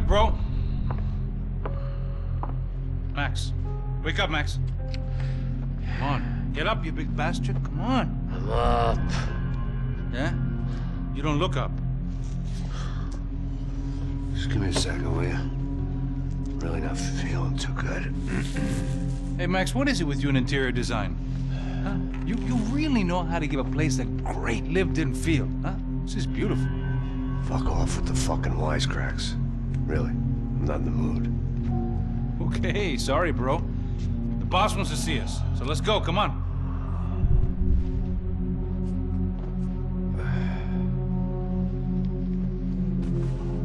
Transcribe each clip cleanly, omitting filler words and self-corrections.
up, bro. Max. Wake up, Max. Come on. Get up, you big bastard. Come on. I'm up. Yeah? You don't look up. Just give me a second, will you? Really not feeling too good. Hey, Max, what is it with you in interior design? Huh? You really know how to give a place a great lived-in feel, huh? This is beautiful. Fuck off with the fucking wisecracks. Really, I'm not in the mood. Okay, sorry, bro. The boss wants to see us, so let's go, come on.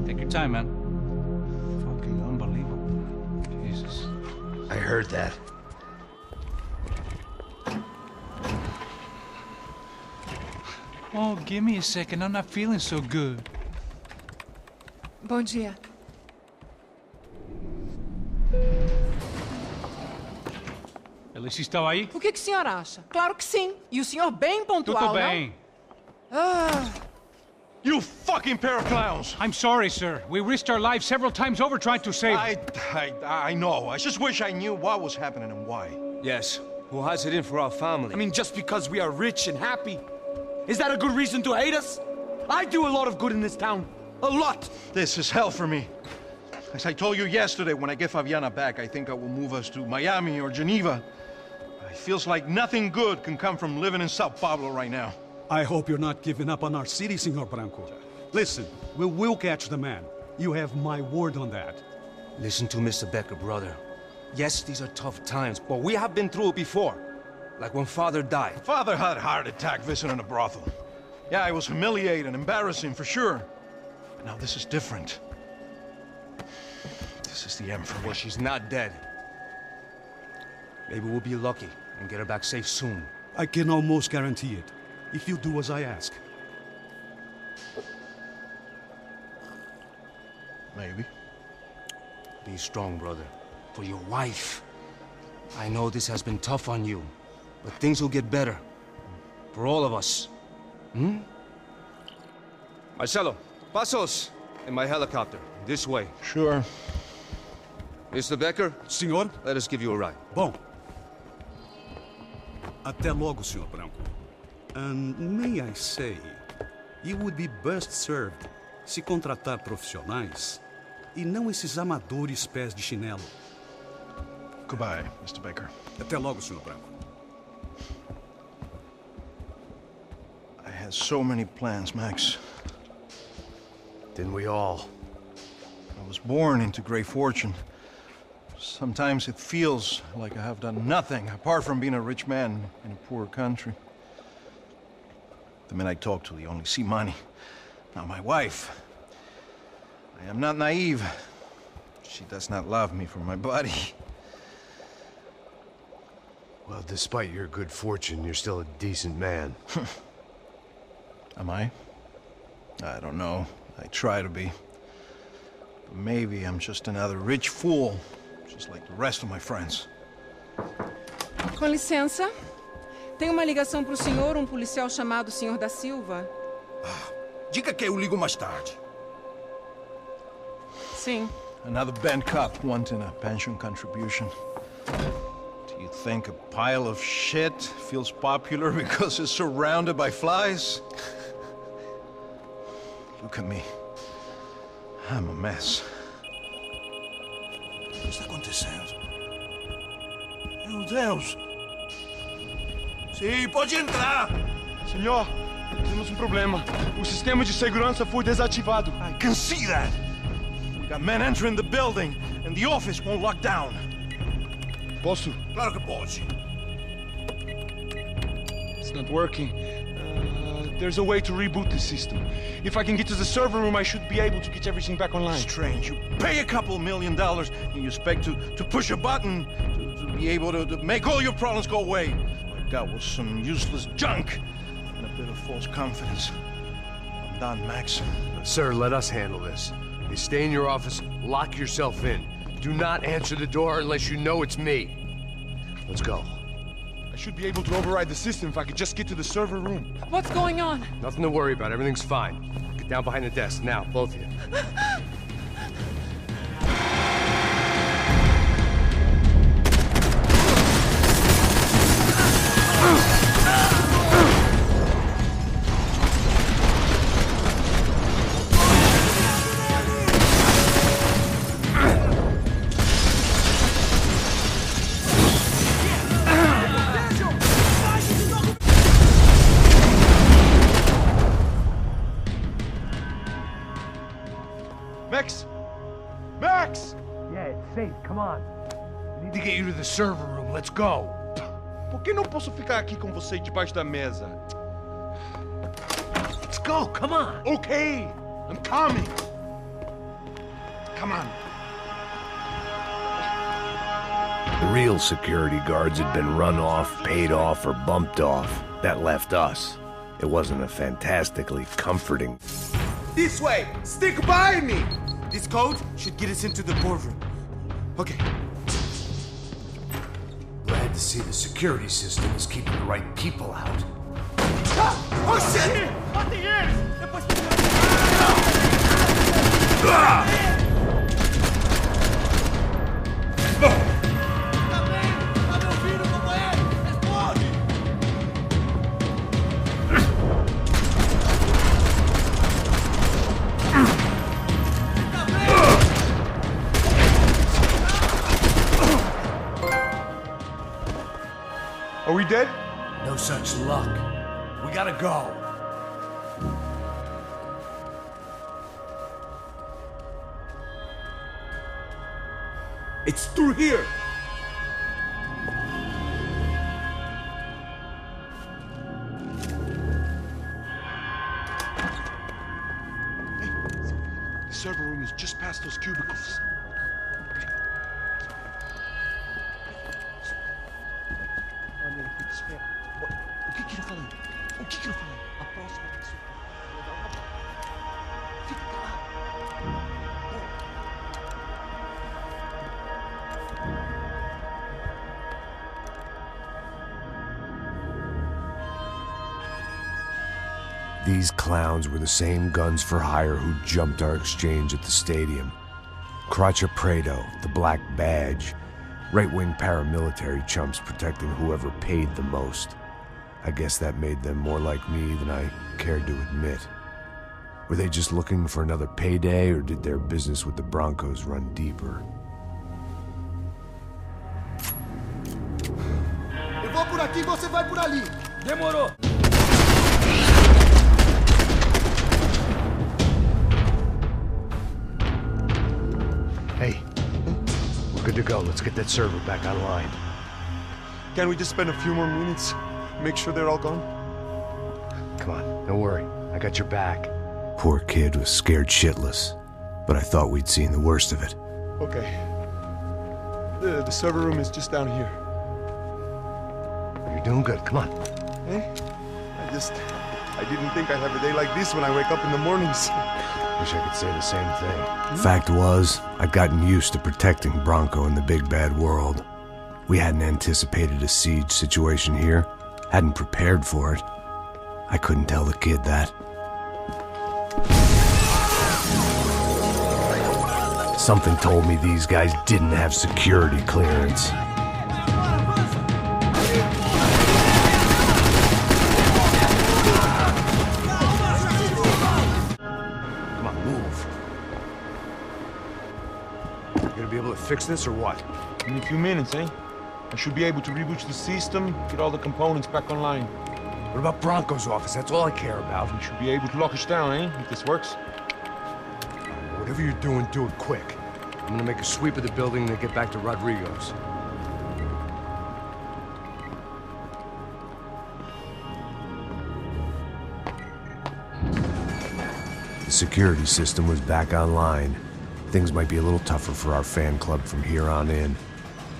Take your time, man. Fucking unbelievable. Jesus. I heard that. Oh, give me a second. I'm not feeling so good. Bom dia. Ela estava aí? O que o senhor acha? Claro que sim. E o senhor bem pontual, Tudo bem. não? Ah, You fucking pair of clowns! I'm sorry, sir. We risked our lives several times over trying to save... I know. I just wish I knew what was happening and why. Yes, who has it in for our family? I mean, just because we are rich and happy, is that a good reason to hate us? I do a lot of good in this town. A lot! This is hell for me. As I told you yesterday, when I get Fabiana back, I think I will move us to Miami or Geneva. It feels like nothing good can come from living in Sao Paulo right now. I hope you're not giving up on our city, Senor Branco. Listen, we will catch the man. You have my word on that. Listen to Mr. Becker, brother. Yes, these are tough times, but we have been through it before. Like when Father died. Father had a heart attack visiting a brothel. Yeah, it was humiliating, embarrassing, for sure. But now this is different. This is the end for me. Well, she's not dead. Maybe we'll be lucky and get her back safe soon. I can almost guarantee it, if you do as I ask. Maybe. Be strong, brother. For your wife. I know this has been tough on you, but things will get better. For all of us. Hmm? Marcelo, pasos in my helicopter. This way. Sure. Mr. Becker, Senhor? let us give you a ride. Bom. Até logo, Senhor Branco. And may I say, you would be best served se contratar profissionais e não esses amadores pés de chinelo. Goodbye, Mr. Baker. Até logo, Senhor Branco. I had so many plans, Max. Didn't we all? I was born into great fortune. Sometimes it feels like I have done nothing apart from being a rich man in a poor country. The men I talk to, they only see money. Now my wife, I am not naive. She does not love me for my body. Well, despite your good fortune, you're still a decent man. Am I? I don't know. I try to be. But maybe I'm just another rich fool, just like the rest of my friends. com licença. Tem uma ligação para o senhor, um policial chamado Senhor da Silva. Diga que eu ligo mais tarde. Sim. Another band cop wanting a pension contribution. Do you think a pile of shit feels popular because it's surrounded by flies? Look at me. I'm a mess. O que está acontecendo? Meu Deus! Sim, pode entrar! Senhor, temos um problema. O sistema de segurança foi desativado. I can see that! We got men entering the building, and the office won't lock down. Posso? Claro que pode. It's not working. There's a way to reboot the system. If I can get to the server room, I should be able to get everything back online. Strange. You pay a couple $1 million, and you expect to push a button to be able to make all your problems go away. All I got was some useless junk and a bit of false confidence. I'm done, Max. Sir, let us handle this. You stay in your office, lock yourself in. Do not answer the door unless you know it's me. Let's go. I should be able to override the system if I could just get to the server room. What's going on? Nothing to worry about. Everything's fine. Get down behind the desk now, both of you. Max? Yeah, it's safe. Come on. We need to get you to the server room. Let's go. Por que não posso ficar aqui com você debaixo da mesa? Let's go. Come on. Okay, I'm coming. Come on. The real security guards had been run off, paid off, or bumped off. That left us. It wasn't a fantastically comforting... This way! Stick by me! This code should get us into the boardroom. Okay. Glad to see the security system is keeping the right people out. Ah! Oh shit! What the hell? Are we dead? No such luck. We gotta go. It's through here! Hey, the server room is just past those cubicles. Olha, espera. O que ele falou? O que ele falou? A próxima pessoa. Fica calado. These clowns were the same guns for hire who jumped our exchange at the stadium. Craccia Prado, the Black Badge, right-wing paramilitary chumps protecting whoever paid the most. I guess that made them more like me than I cared to admit. Were they just looking for another payday, or did their business with the Broncos run deeper? Eu vou por aqui, você vai por ali. Demorou. Hey, we're good to go. Let's get that server back online. Can we just spend a few more minutes? Make sure they're all gone? Come on, don't worry. I got your back. Poor kid was scared shitless, but I thought we'd seen the worst of it. Okay. The server room is just down here. You're doing good. Come on. Hey? I didn't think I'd have a day like this when I wake up in the mornings. Wish I could say the same thing. Fact was, I'd gotten used to protecting Bronco in the big bad world. We hadn't anticipated a siege situation here, hadn't prepared for it. I couldn't tell the kid that. Something told me these guys didn't have security clearance. Come on, move. You gonna be able to fix this or what? In a few minutes, eh? I should be able to reboot the system, get all the components back online. What about Bronco's office? That's all I care about. We should be able to lock us down, eh? If this works. Whatever you're doing, do it quick. I'm gonna make a sweep of the building and then get back to Rodrigo's. The security system was back online. Things might be a little tougher for our fan club from here on in.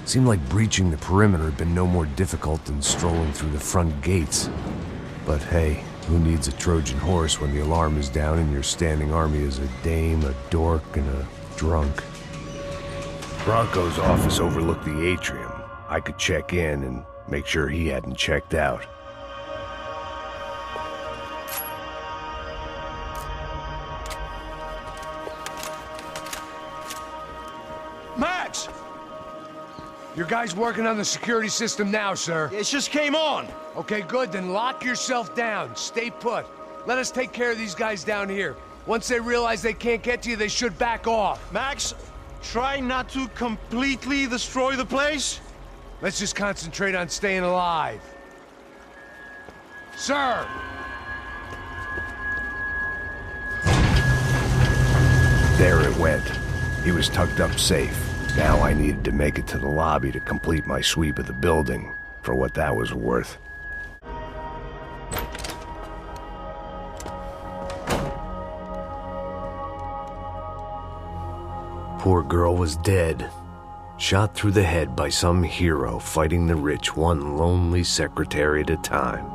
Seemed like breaching the perimeter had been no more difficult than strolling through the front gates. But hey, who needs a Trojan horse when the alarm is down and your standing army is a dame, a dork, and a drunk? Bronco's office overlooked the atrium. I could check in and make sure he hadn't checked out. Max! Your guy's working on the security system now, sir. It just came on. Okay, good, then lock yourself down. Stay put. Let us take care of these guys down here. Once they realize they can't get to you, they should back off. Max, try not to completely destroy the place. Let's just concentrate on staying alive. Sir! There it went. He was tucked up safe. Now I needed to make it to the lobby to complete my sweep of the building, for what that was worth. Poor girl was dead. Shot through the head by some hero fighting the rich one lonely secretary at a time.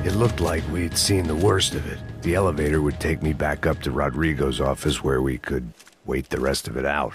It looked like we'd seen the worst of it. The elevator would take me back up to Rodrigo's office where we could wait the rest of it out.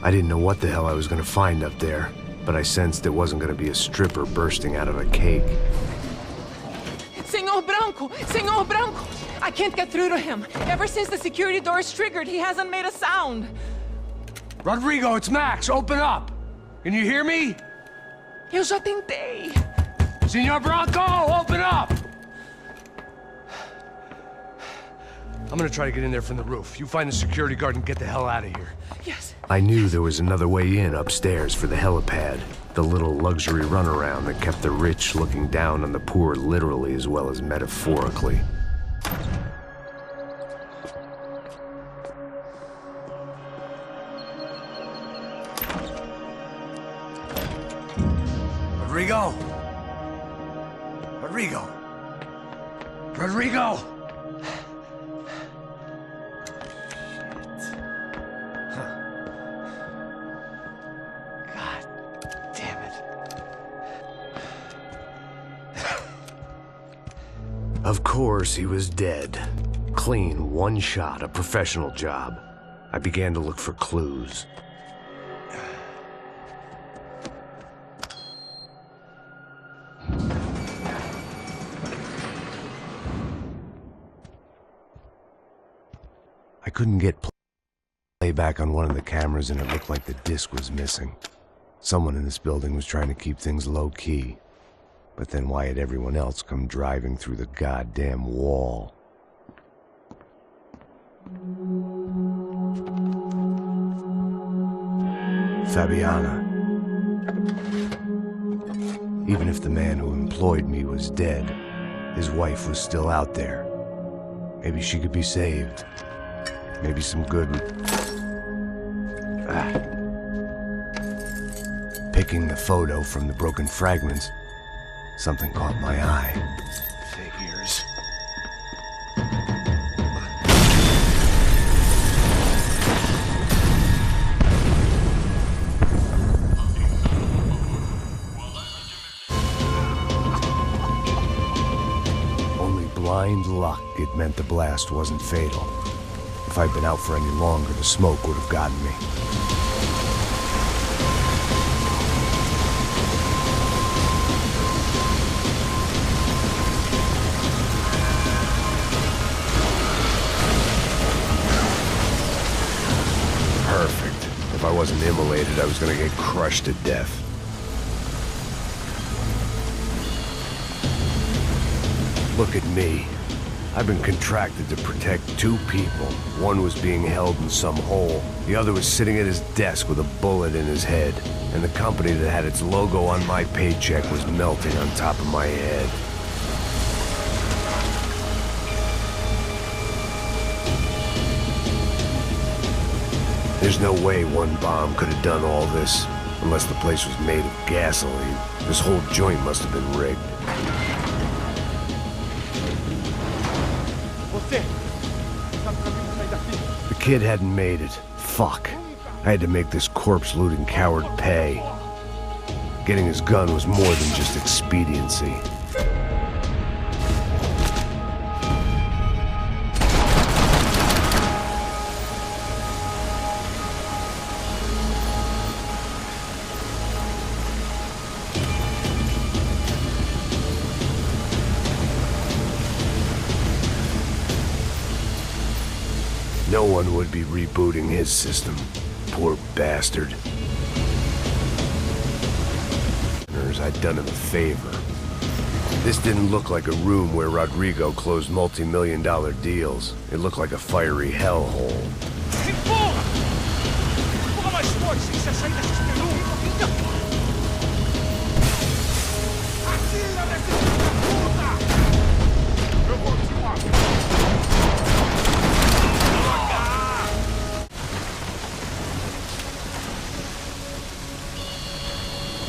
I didn't know what the hell I was gonna find up there, but I sensed it wasn't gonna be a stripper bursting out of a cake. Senor Branco! Senor Branco! I can't get through to him. Ever since the security door is triggered, he hasn't made a sound. Rodrigo, it's Max! Open up! Can you hear me? Eu já tentei. Senor Branco, open up! I'm gonna try to get in there from the roof. You find the security guard and get the hell out of here. Yes. I knew there was another way in upstairs for the helipad. The little luxury runaround that kept the rich looking down on the poor literally as well as metaphorically. Rodrigo! Rodrigo! Rodrigo! Of course, he was dead. Clean, one shot, a professional job. I began to look for clues. I couldn't get playback on one of the cameras and it looked like the disc was missing. Someone in this building was trying to keep things low-key. But then why had everyone else come driving through the goddamn wall? Fabiana. Even if the man who employed me was dead, his wife was still out there. Maybe she could be saved. Maybe some good... Picking the photo from the broken fragments, something caught my eye. Figures. Only blind luck it meant the blast wasn't fatal. If I'd been out for any longer, the smoke would have gotten me. Perfect. If I wasn't immolated, I was gonna get crushed to death. Look at me. I've been contracted to protect two people. One was being held in some hole. The other was sitting at his desk with a bullet in his head. And the company that had its logo on my paycheck was melting on top of my head. There's no way one bomb could have done all this, unless the place was made of gasoline. This whole joint must have been rigged. The kid hadn't made it. Fuck. I had to make this corpse-looting coward pay. Getting his gun was more than just expediency. No one would be rebooting his system. Poor bastard. I'd done him a favor. This didn't look like a room where Rodrigo closed multi-million-dollar deals. It looked like a fiery hellhole.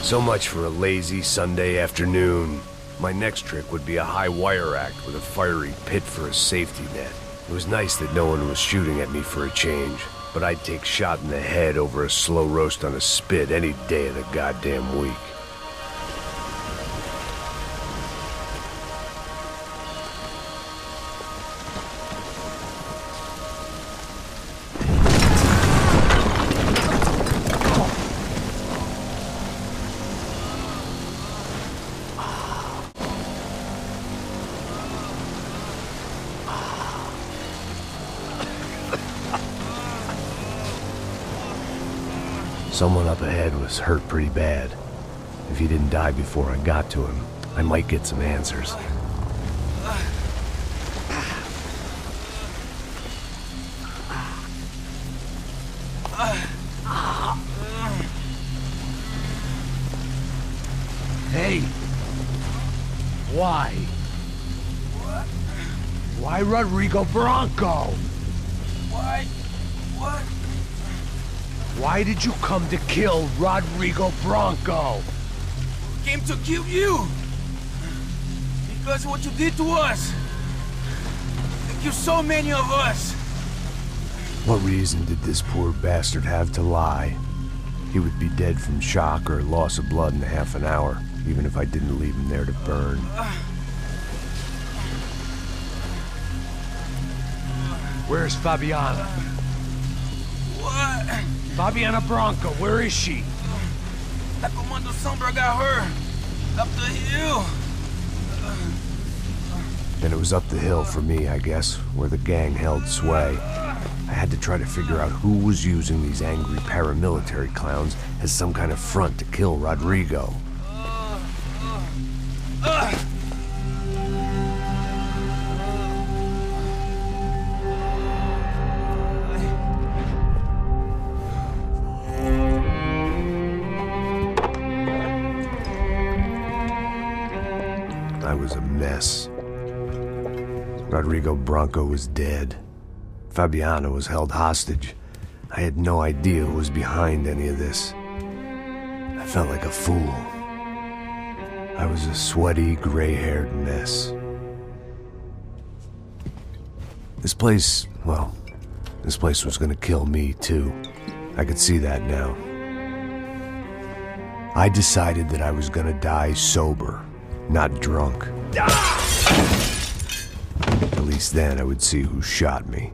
So much for a lazy Sunday afternoon. My next trick would be a high wire act with a fiery pit for a safety net. It was nice that no one was shooting at me for a change, but I'd take shot in the head over a slow roast on a spit any day of the goddamn week. Someone up ahead was hurt pretty bad. If he didn't die before I got to him, I might get some answers. Hey! Why? Why Rodrigo Bronco? Why? What? Why did you come to kill Rodrigo Bronco? We came to kill you! Because of what you did to us! You killed so many of us! What reason did this poor bastard have to lie? He would be dead from shock or loss of blood in half an hour, even if I didn't leave him there to burn. Where's Fabiana? What? Fabiana Bronco, where is she? La Comando Sombra got her. Up the hill. Then it was up the hill for me, I guess, where the gang held sway. I had to try to figure out who was using these angry paramilitary clowns as some kind of front to kill Rodrigo. I was a mess. Rodrigo Bronco was dead. Fabiana was held hostage. I had no idea who was behind any of this. I felt like a fool. I was a sweaty, gray-haired mess. This place, well, this place was gonna kill me too. I could see that now. I decided that I was gonna die sober, not drunk. At least then I would see who shot me.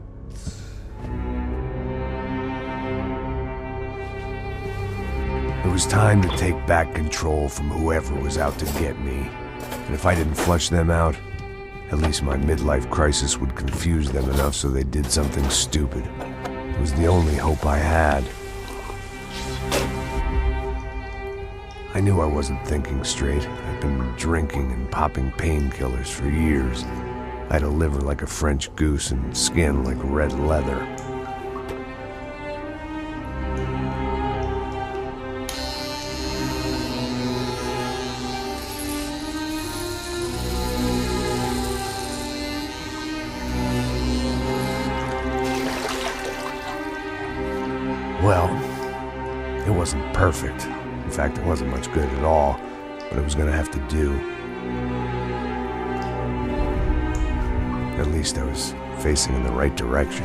It was time to take back control from whoever was out to get me. And if I didn't flush them out, at least my midlife crisis would confuse them enough so they did something stupid. It was the only hope I had. I I knew I wasn't thinking straight. I'd been drinking and popping painkillers for years. I had a liver like a French goose and skin like red leather. Well, it wasn't perfect. In fact, it wasn't much good at all, but it was gonna have to do. At least I was facing in the right direction.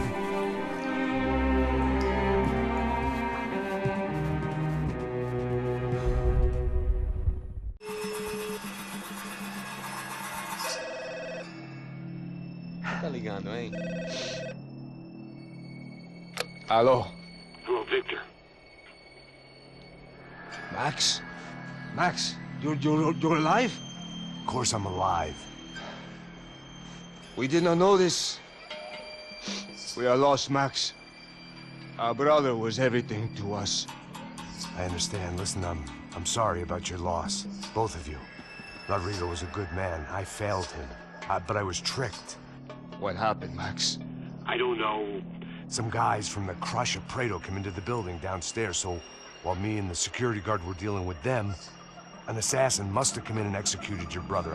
Tá ligando, hein? Alô? Hello, Victor. Max? Max, you're alive? Of course I'm alive. We did not know this. We are lost, Max. Our brother was everything to us. I understand. Listen, I'm sorry about your loss. Both of you. Rodrigo was a good man. I failed him. But I was tricked. What happened, Max? I don't know. Some guys from the Crush of Prado came into the building downstairs, so while me and the security guard were dealing with them, an assassin must have come in and executed your brother.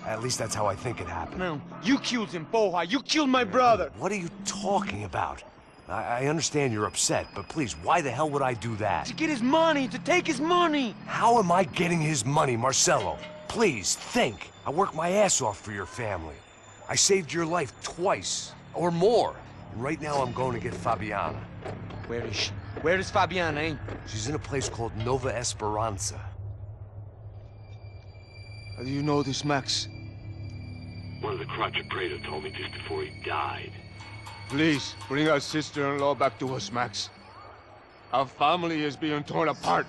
At least that's how I think it happened. No, you killed him, Porra. You killed my brother. What are you talking about? I understand you're upset, but please, why the hell would I do that? To get his money, to take his money. How am I getting his money, Marcelo? Please, think. I worked my ass off for your family. I saved your life twice, or more. And right now I'm going to get Fabiana. Where is she? Where is Fabiana, eh? She's in a place called Nova Esperanza. How do you know this, Max? One of the Crotch of Prado told me just before he died. Please, bring our sister-in-law back to us, Max. Our family is being torn apart.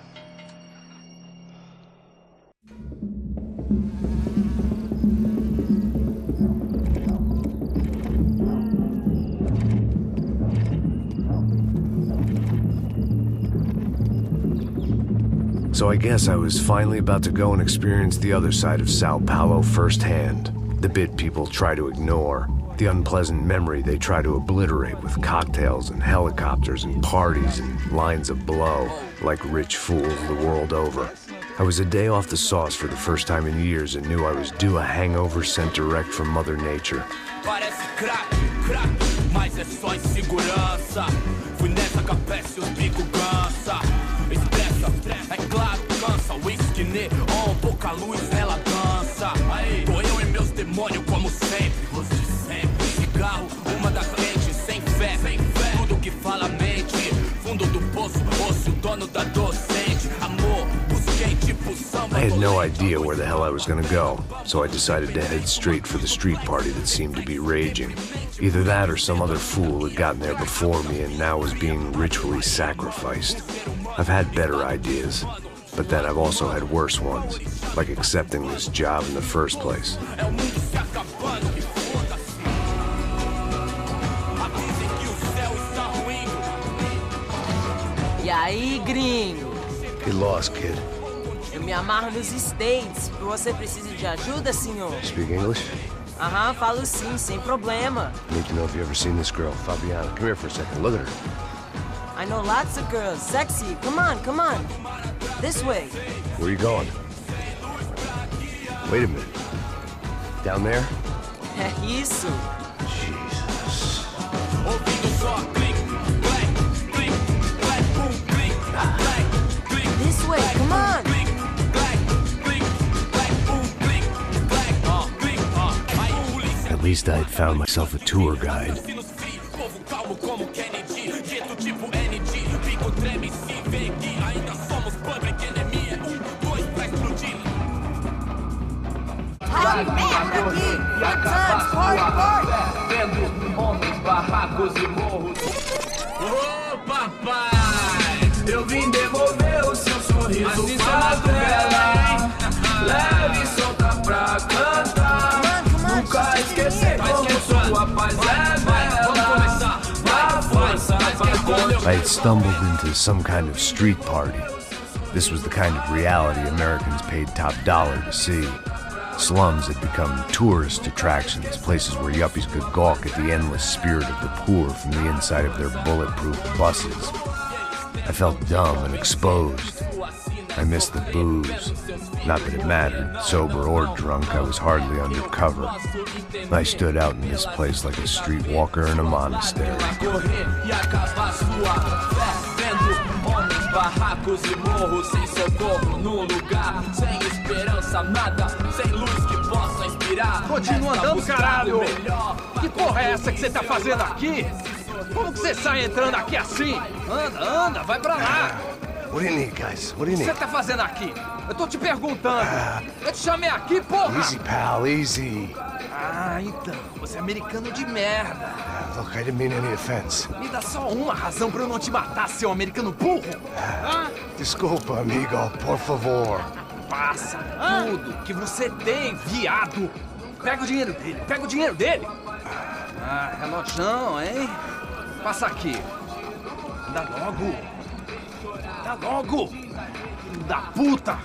So I guess I was finally about to go and experience the other side of Sao Paulo firsthand. The bit people try to ignore. The unpleasant memory they try to obliterate with cocktails and helicopters and parties and lines of blow, like rich fools the world over. I was a day off the sauce for the first time in years and knew I was due a hangover sent direct from Mother Nature. Parece crack, crack, mas é só insegurança. Fui nessa capeste, os bico cansa. Expressa, é claro, cansa. Whisky, neon, pouca luz, ela dança. Tô eu e meus demônios como sempre. Os de sempre. Cigarro, uma da frente, sem fé. Tudo que fala mente. Fundo do poço, osso, dono da docente. Amor, busquei tipo samba. I had no idea where the hell I was gonna go, so I decided to head straight for the street party that seemed to be raging. Either that or some other fool had gotten there before me and now was being ritually sacrificed. I've had better ideas, but then I've also had worse ones, like accepting this job in the first place. E aí, gringo? Get lost, kid. Eu me amarro nos States. Você precisa de ajuda, senhor? Speak English? Aham, falo sim, sem problema. Need to know if you ever seen this girl, Fabiana. Come here for a second. Look at her. I know lots of girls. Sexy. Come on, come on. This way. Where are you going? Wait a minute. Down there? É isso. Jesus. This way, come on. At least I had found myself a tour guide. Ô papai, eu vim devolver o seu sorriso padrão. Leve e solta pra cantar. Nunca esquecer como sua paz é bela. A força vai quando eu... I had stumbled into some kind of street party. This was the kind of reality Americans paid top dollar to see. Slums had become tourist attractions, places where yuppies could gawk at the endless spirit of the poor from the inside of their bulletproof buses. I felt dumb and exposed. I missed the booze. Not that it mattered. Sober or drunk, I was hardly undercover. I stood out in this place like a streetwalker in a monastery. Barracos e morros sem socorro num lugar sem esperança, nada, sem luz que possa inspirar. Continua andando, caralho! Que porra é essa que você tá fazendo aqui? Como que você sai entrando aqui assim? Anda, vai pra lá! What do you need, guys? What do you O que need? você tá fazendo aqui? Eu tô te perguntando. Eu te chamei aqui, porra! Easy, pal, easy. Ah, então, você é americano de merda. Look, I didn't mean any offense. Me dá só uma razão pra eu não te matar, seu americano burro. Desculpa, amigo, por favor. Passa tudo que você tem, viado. Pega o dinheiro dele, Ah, relojão, hein? Passa aqui. Dá logo. Filho da puta.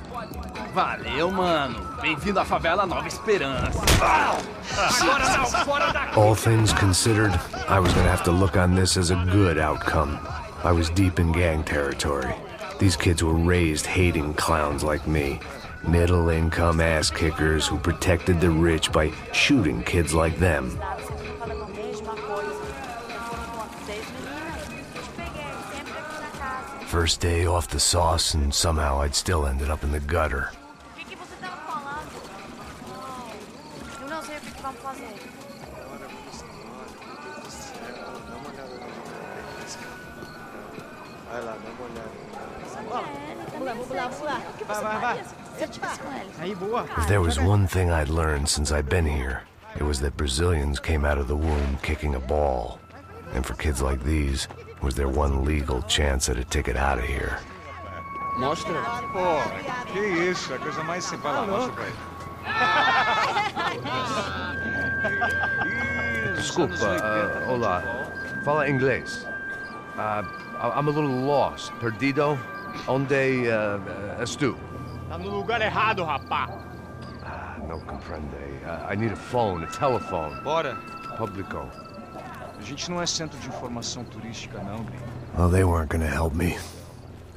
Valeu, mano. Bem-vindo à favela Nova Esperança. Agora não, fora daqui. All things considered, I was gonna have to look on this as a good outcome. I was deep in gang territory. These kids were raised hating clowns like me. Middle-income ass-kickers who protected the rich by shooting kids like them. First day off the sauce, and somehow I'd still ended up in the gutter. If there was one thing I'd learned since I'd been here, it was that Brazilians came out of the womb kicking a ball. And for kids like these, it was their one legal chance at a ticket out of here. Mostra. Pô, que isso, a coisa mais simples. Vai lá, mostra pra ele. Desculpa, olá. Fala inglês. I'm a little lost. Perdido? Onde és tu? Tá no lugar errado, rapá. Não compreende. I need a phone, a telephone. Bora. Publico. A gente não é centro de informação turística, não, gringo. Well, they weren't gonna help me.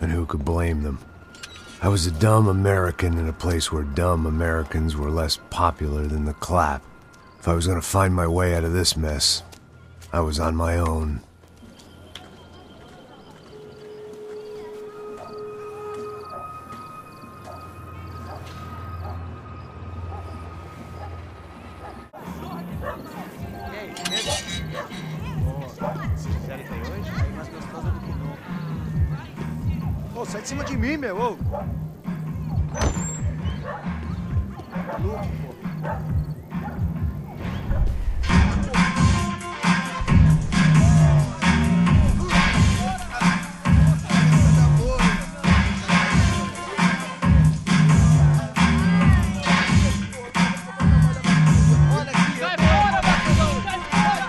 And who could blame them? I was a dumb American in a place where dumb Americans were less popular than the clap. If I was gonna find my way out of this mess, I was on my own. Ô, sai de cima de mim, meu. Ô. Maluco, pô.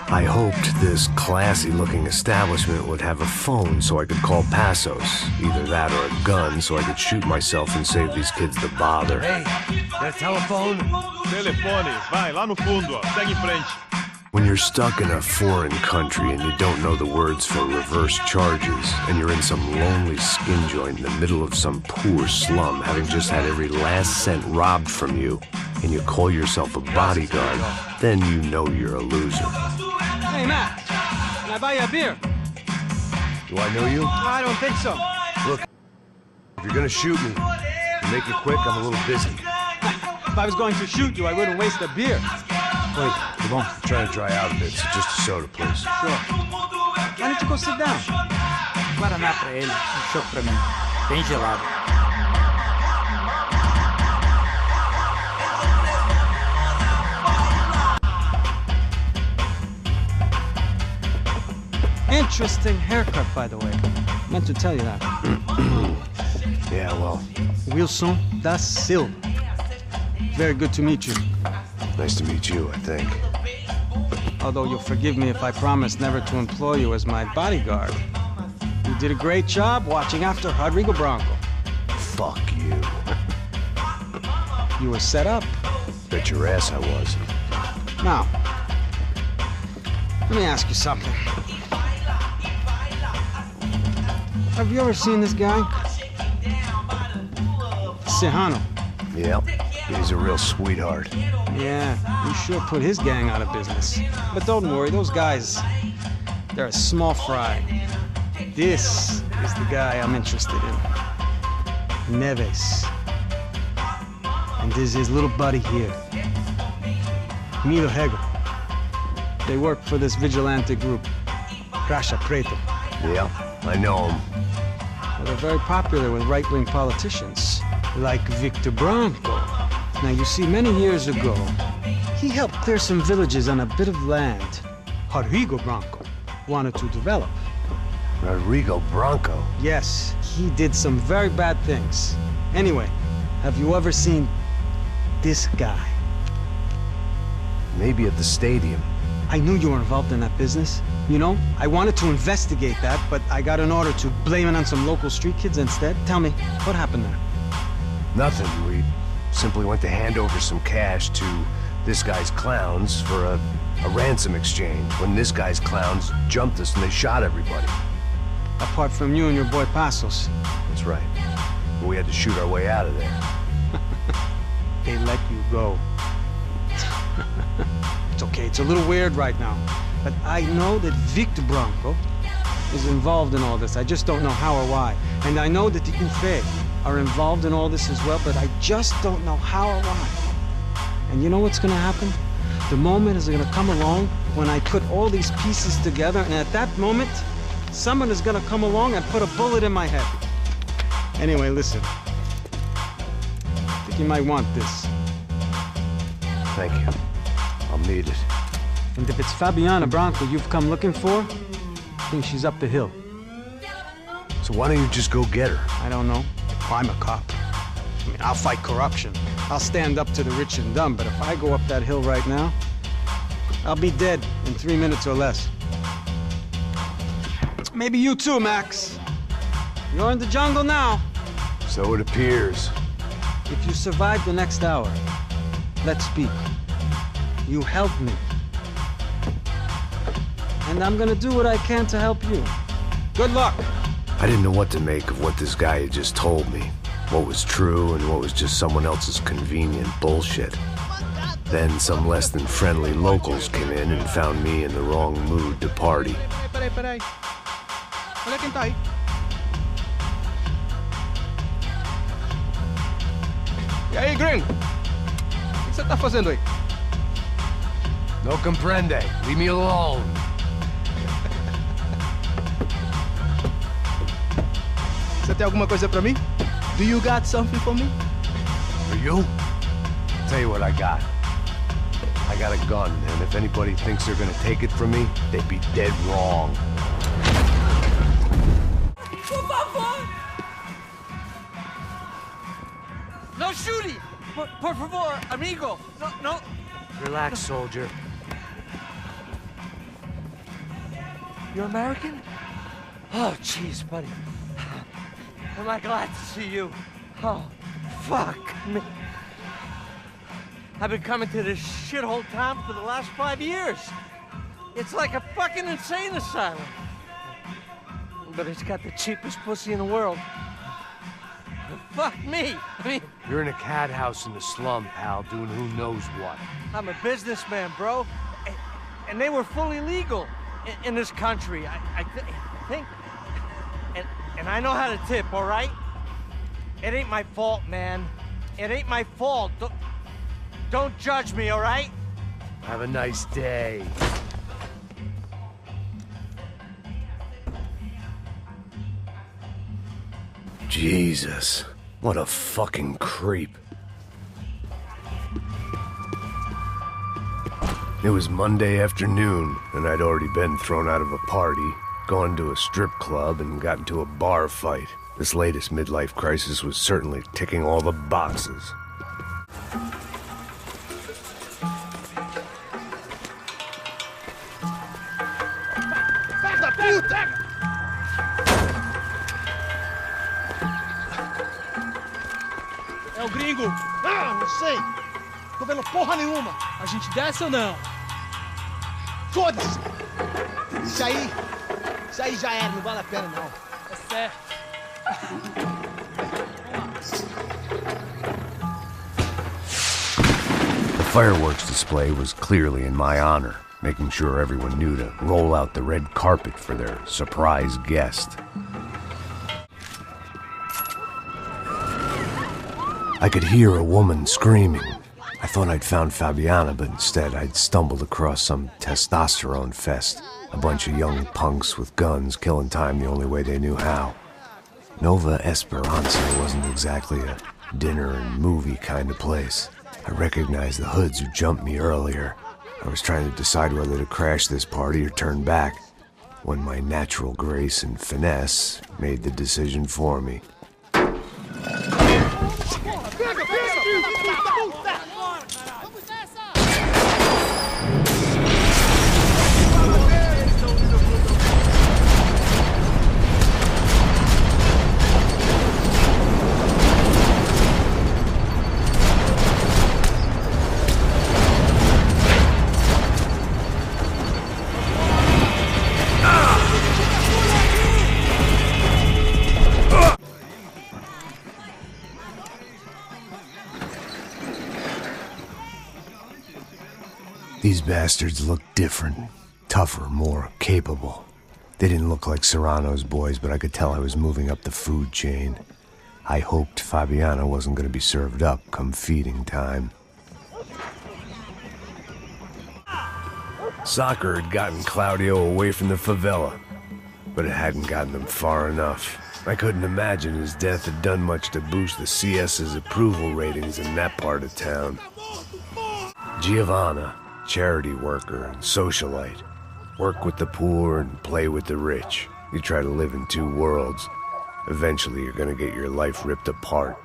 I hoped this classy-looking establishment would have a phone so I could call Passos. Either that or a gun so I could shoot myself and save these kids the bother. Hey, got a telephone? Telefone, vai, lá no fundo, ó. Segue em frente. When you're stuck in a foreign country and you don't know the words for reverse charges, and you're in some lonely skin joint in the middle of some poor slum, having just had every last cent robbed from you, and you call yourself a bodyguard, then you know you're a loser. Hey, Matt. Can I buy you a beer? Do I know you? I don't think so. Look, if you're gonna shoot me, make it quick, I'm a little busy. If I was going to shoot you, I wouldn't waste a beer. Wait, come on. I'm trying to dry out a bit, so just a soda, please. Sure. Why don't you go sit down? Guaraná pra ele, chopp pra mim. Bem gelado. Interesting haircut, by the way. Meant to tell you that. Yeah, well. Wilson da Silva. Very good to meet you. Nice to meet you, I think. Although you'll forgive me if I promise never to employ you as my bodyguard. You did a great job watching after Rodrigo Branco. Fuck you. You were set up. Bet your ass I was. Now, let me ask you something. Have you ever seen this guy? Sejano. Yep, he's a real sweetheart. Yeah, he sure put his gang out of business. But don't worry, those guys, they're a small fry. This is the guy I'm interested in. Neves. And there's his little buddy here. Milo Hegel. They work for this vigilante group, Crasha Preto. Yeah, I know him. Well, they're very popular with right-wing politicians, like Victor Branco. Now, you see, many years ago, he helped clear some villages on a bit of land Rodrigo Branco wanted to develop. Rodrigo Branco? Yes, he did some very bad things. Anyway, have you ever seen this guy? Maybe at the stadium. I knew you were involved in that business. You know, I wanted to investigate that, but I got an order to blame it on some local street kids instead. Tell me, what happened there? Nothing. We simply went to hand over some cash to this guy's clowns for a ransom exchange when this guy's clowns jumped us and they shot everybody. Apart from you and your boy Passos. That's right. But we had to shoot our way out of there. They let you go. It's okay, it's a little weird right now. But I know that Victor Branco is involved in all this. I just don't know how or why. And I know that the UFE are involved in all this as well, but I just don't know how or why. And you know what's gonna happen? The moment is gonna come along when I put all these pieces together, and at that moment, someone is gonna come along and put a bullet in my head. Anyway, listen. I think you might want this. Thank you. I'll need it. And if it's Fabiana Branco you've come looking for, I think she's up the hill. So why don't you just go get her? I don't know. I'm a cop. I mean, I'll fight corruption. I'll stand up to the rich and dumb, but if I go up that hill right now, I'll be dead in 3 minutes or less. Maybe you too, Max. You're in the jungle now. So it appears. If you survive the next hour, let's speak. You helped me. And I'm gonna do what I can to help you. Good luck. I didn't know what to make of what this guy had just told me. What was true and what was just someone else's convenient bullshit. Then some less than friendly locals came in and found me in the wrong mood to party. Peraí. Olha quem tá aí. E aí, gringo? O que você tá fazendo aí? No comprende. Leave me alone. Você tem alguma coisa pra mim? Do you got something for me? For you? Tell you what I got. I got a gun, and if anybody thinks they're gonna take it from me, they'd be dead wrong. Por favor! No shooting! Por favor, amigo! No. Relax, soldier. You're American? Oh, jeez, buddy. Am I glad to see you? Oh, fuck me. I've been coming to this shithole town for the last 5 years. It's like a fucking insane asylum. But it's got the cheapest pussy in the world. Fuck me. I mean... You're in a cat house in the slum, pal, doing who knows what. I'm a businessman, bro. And they were fully legal in this country. I think... And I know how to tip, all right? It ain't my fault, man. It ain't my fault. Don't judge me, all right? Have a nice day. Jesus, what a fucking creep. It was Monday afternoon, and I'd already been thrown out of a party, gone to a strip club, and got into a bar fight. This latest midlife crisis was certainly ticking all the boxes. Filha da puta! É o gringo. Ah, não sei. Tô vendo porra nenhuma. A gente desce ou não? Foda-se. Isso aí já era, não vale a pena não. É certo. The fireworks display was clearly in my honor, making sure everyone knew to roll out the red carpet for their surprise guest. I could hear a woman screaming. I thought I'd found Fabiana, but instead I'd stumbled across some testosterone fest. A bunch of young punks with guns killing time the only way they knew how. Nova Esperanza wasn't exactly a dinner and movie kind of place. I recognized the hoods who jumped me earlier. I was trying to decide whether to crash this party or turn back, when my natural grace and finesse made the decision for me. These bastards looked different, tougher, more capable. They didn't look like Serrano's boys, but I could tell I was moving up the food chain. I hoped Fabiana wasn't going to be served up come feeding time. Soccer had gotten Claudio away from the favela, but it hadn't gotten him far enough. I couldn't imagine his death had done much to boost the CS's approval ratings in that part of town. Giovanna, charity worker and socialite. Work with the poor and play with the rich. You try to live in two worlds. Eventually you're gonna get your life ripped apart.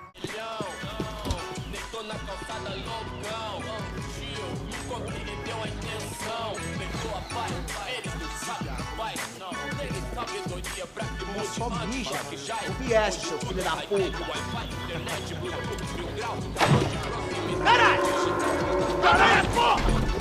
Só mija. O que é, seu filho da puta? Caralho! Caralho, porra!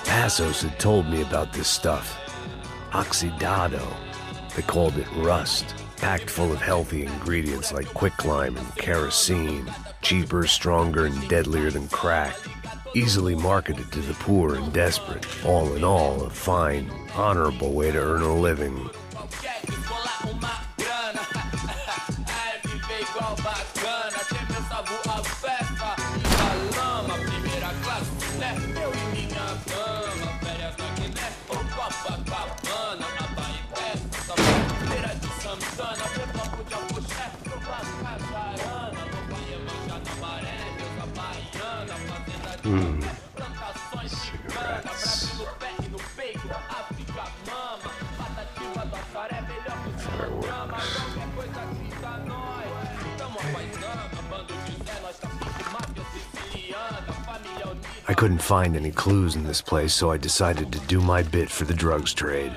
Passos had told me about this stuff. Oxidado. They called it rust. Packed full of healthy ingredients like quicklime and kerosene. Cheaper, stronger, and deadlier than crack. Easily marketed to the poor and desperate. All in all, a fine, honorable way to earn a living. Cigarettes. I couldn't find any clues in this place, so I decided to do my bit for the drugs trade.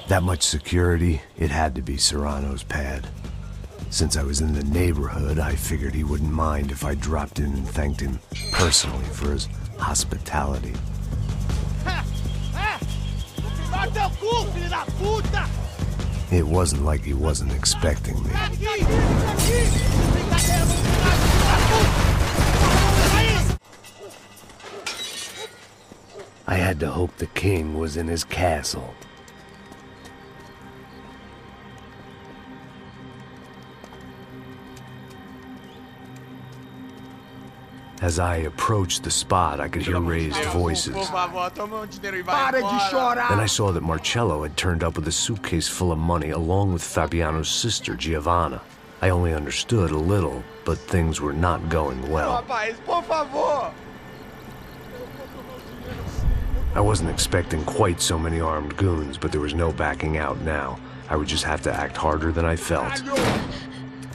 That much security, it had to be Serrano's pad. Since I was in the neighborhood, I figured he wouldn't mind if I dropped in and thanked him personally for his hospitality. It wasn't like he wasn't expecting me. I had to hope the king was in his castle. As I approached the spot, I could hear raised voices. Then I saw that Marcello had turned up with a suitcase full of money along with Fabiano's sister, Giovanna. I only understood a little, but things were not going well. I wasn't expecting quite so many armed goons, but there was no backing out now. I would just have to act harder than I felt.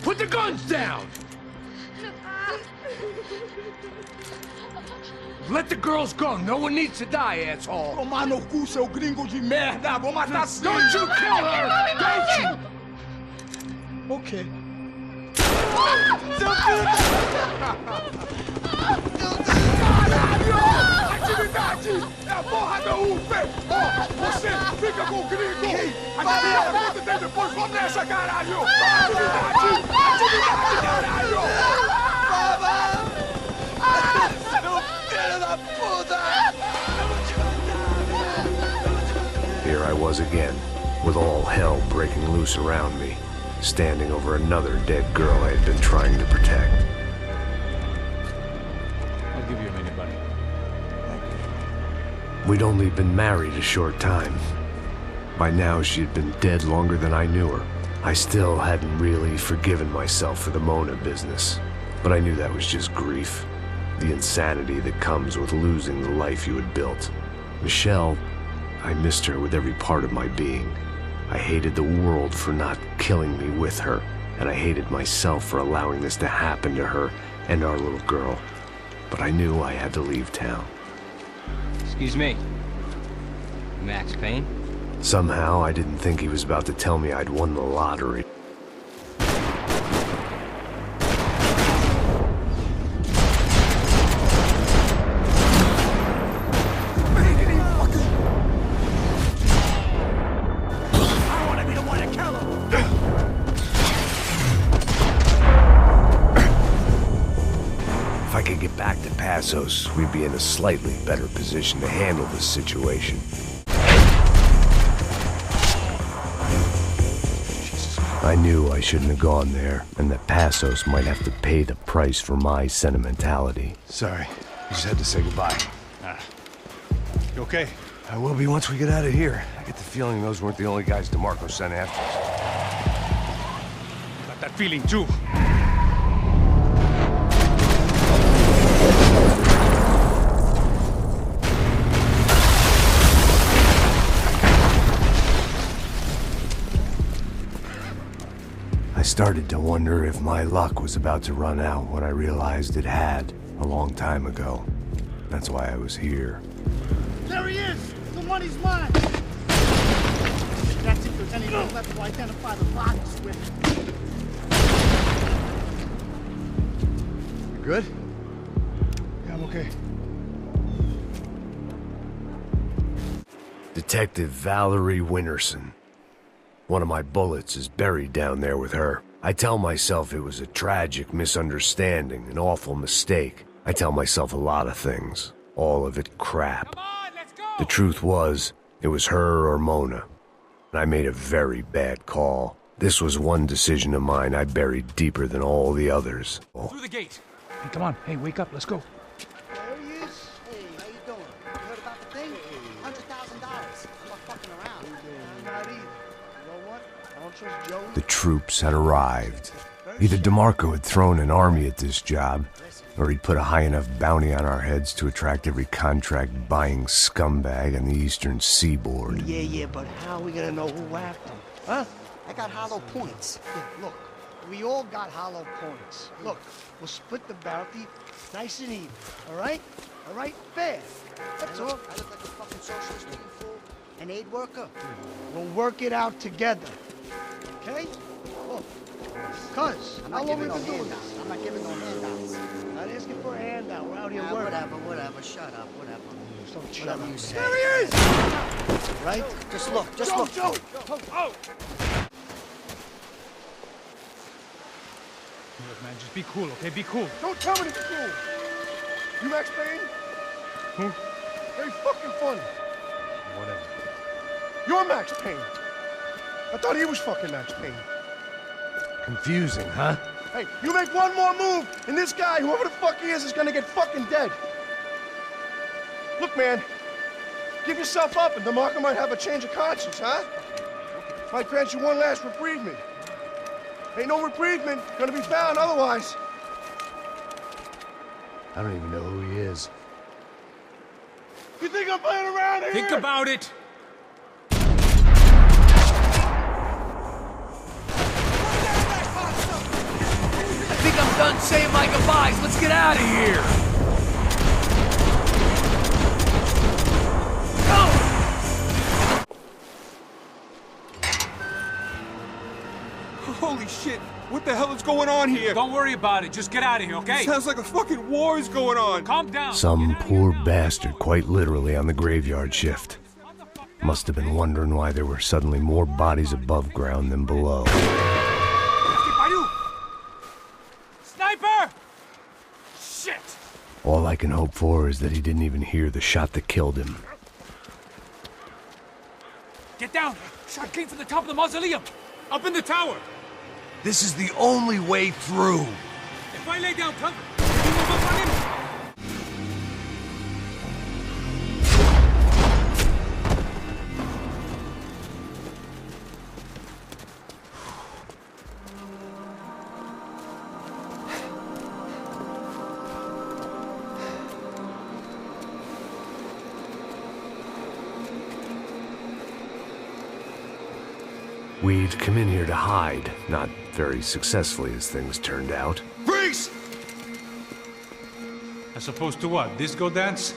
Put the guns down! Let the girls go. No one needs to die, asshole. Tomar no cu, seu gringo de merda. Vou matar sim. Don't you kill her! Don't you? Okay. Caralho! Atividade! É a porra da UF! Ó, você fica com o gringo! A galera conta dele depois, vamos nessa, caralho! Atividade! Atividade, caralho! Here I was again, with all hell breaking loose around me, standing over another dead girl I had been trying to protect. I'll give you a minute, buddy. We'd only been married a short time. By now, she had been dead longer than I knew her. I still hadn't really forgiven myself for the Mona business, but I knew that was just grief. The insanity that comes with losing the life you had built. Michelle, I missed her with every part of my being. I hated the world for not killing me with her, and I hated myself for allowing this to happen to her and our little girl. But I knew I had to leave town. Excuse me. Max Payne? Somehow, I didn't think he was about to tell me I'd won the lottery. If I could get back to Passos, we'd be in a slightly better position to handle this situation. I knew I shouldn't have gone there, and that Passos might have to pay the price for my sentimentality. Sorry, I just had to say goodbye. You okay? I will be once we get out of here. I get the feeling those weren't the only guys DeMarco sent after us. Got that feeling too. I started to wonder if my luck was about to run out when I realized it had a long time ago. That's why I was here. There he is! The money's mine! That's if there's anything left to identify the bodies with. You good? Yeah, I'm okay. Detective Valerie Winterson. One of my bullets is buried down there with her. I tell myself it was a tragic misunderstanding, an awful mistake. I tell myself a lot of things. All of it crap. Come on, let's go! The truth was, it was her or Mona. And I made a very bad call. This was one decision of mine I buried deeper than all the others. Through the gate. Hey, come on. Hey, wake up. Let's go. There he is. Hey, how you doing? You heard about the thing? $100,000. I'm not fucking around. I'm not either. You know what? I don't trust Joey. The troops had arrived. Either DeMarco had thrown an army at this job, or he'd put a high enough bounty on our heads to attract every contract-buying scumbag on the eastern seaboard. Yeah, but how are we gonna know who whacked him? Huh? I got hollow points. Yeah, look, we all got hollow points. Look, we'll split the bounty nice and even, all right? All right? Fair. That's all. I look like a fucking socialist looking fool. An aid worker? We'll work it out together. Okay? Look, cuz, how long we been doing this? I'm not giving no handouts. Not asking for a handout. We're out here Nah, working. whatever. Shut up, whatever. Don't shut Whatever up. you say. There he is! Right? Just look, just Joe, look. Joe! Oh! Look, man, just be cool, okay? Be cool. Don't tell me to be cool. You Max Payne? Who? Very fucking funny. Whatever. You're Max Payne. I thought he was fucking Max Payne. Confusing, huh? Hey, you make one more move, and this guy, whoever the fuck he is gonna get fucking dead. Look, man, give yourself up, and DeMarco might have a change of conscience, huh? Might grant you one last reprievement. Ain't no reprievement gonna be found otherwise. I don't even know who he is. You think I'm playing around here? Think about it. I think I'm done saying my goodbyes. Let's get out of here. Holy shit! What the hell is going on here? Don't worry about it. Just get out of here, okay? Sounds like a fucking war is going on. Calm down. Some poor bastard, quite literally, on the graveyard shift. Must have been wondering why there were suddenly more bodies above ground than below. Sniper! Shit! All I can hope for is that he didn't even hear the shot that killed him. Get down! Shot came from the top of the mausoleum! Up in the tower! This is the only way through! If I lay down cover, you move up on him! We'd come in here to hide, not very successfully as things turned out. Freeze! As opposed to what? Disco dance?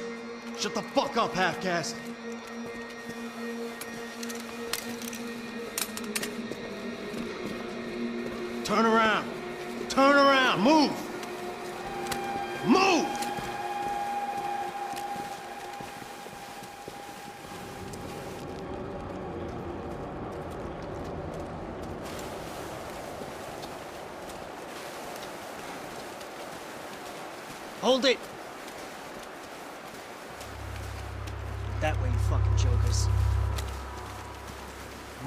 Shut the fuck up, half-caste. Turn around. Turn around. Move. Move! Hold it! That way, you fucking jokers.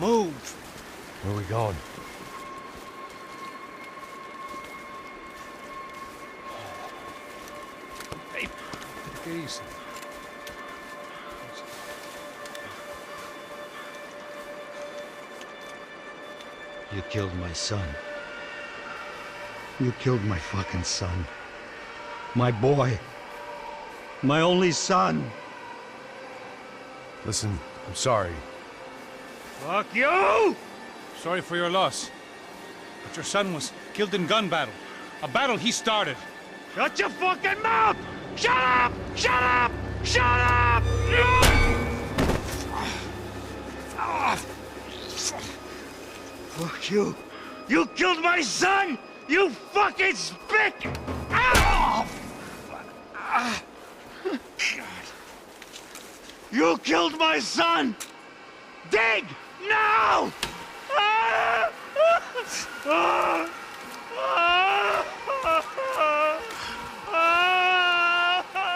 Move! Where are we going? Hey, take it easy. You killed my son. You killed my fucking son. My boy. My only son. Listen, I'm sorry. Fuck you! Sorry for your loss. But your son was killed in gun battle. A battle he started. Shut your fucking mouth! Shut up! Shut up! Shut up! Fuck you! You killed my son! You fucking spick! Ow! You killed my son! Dig! No!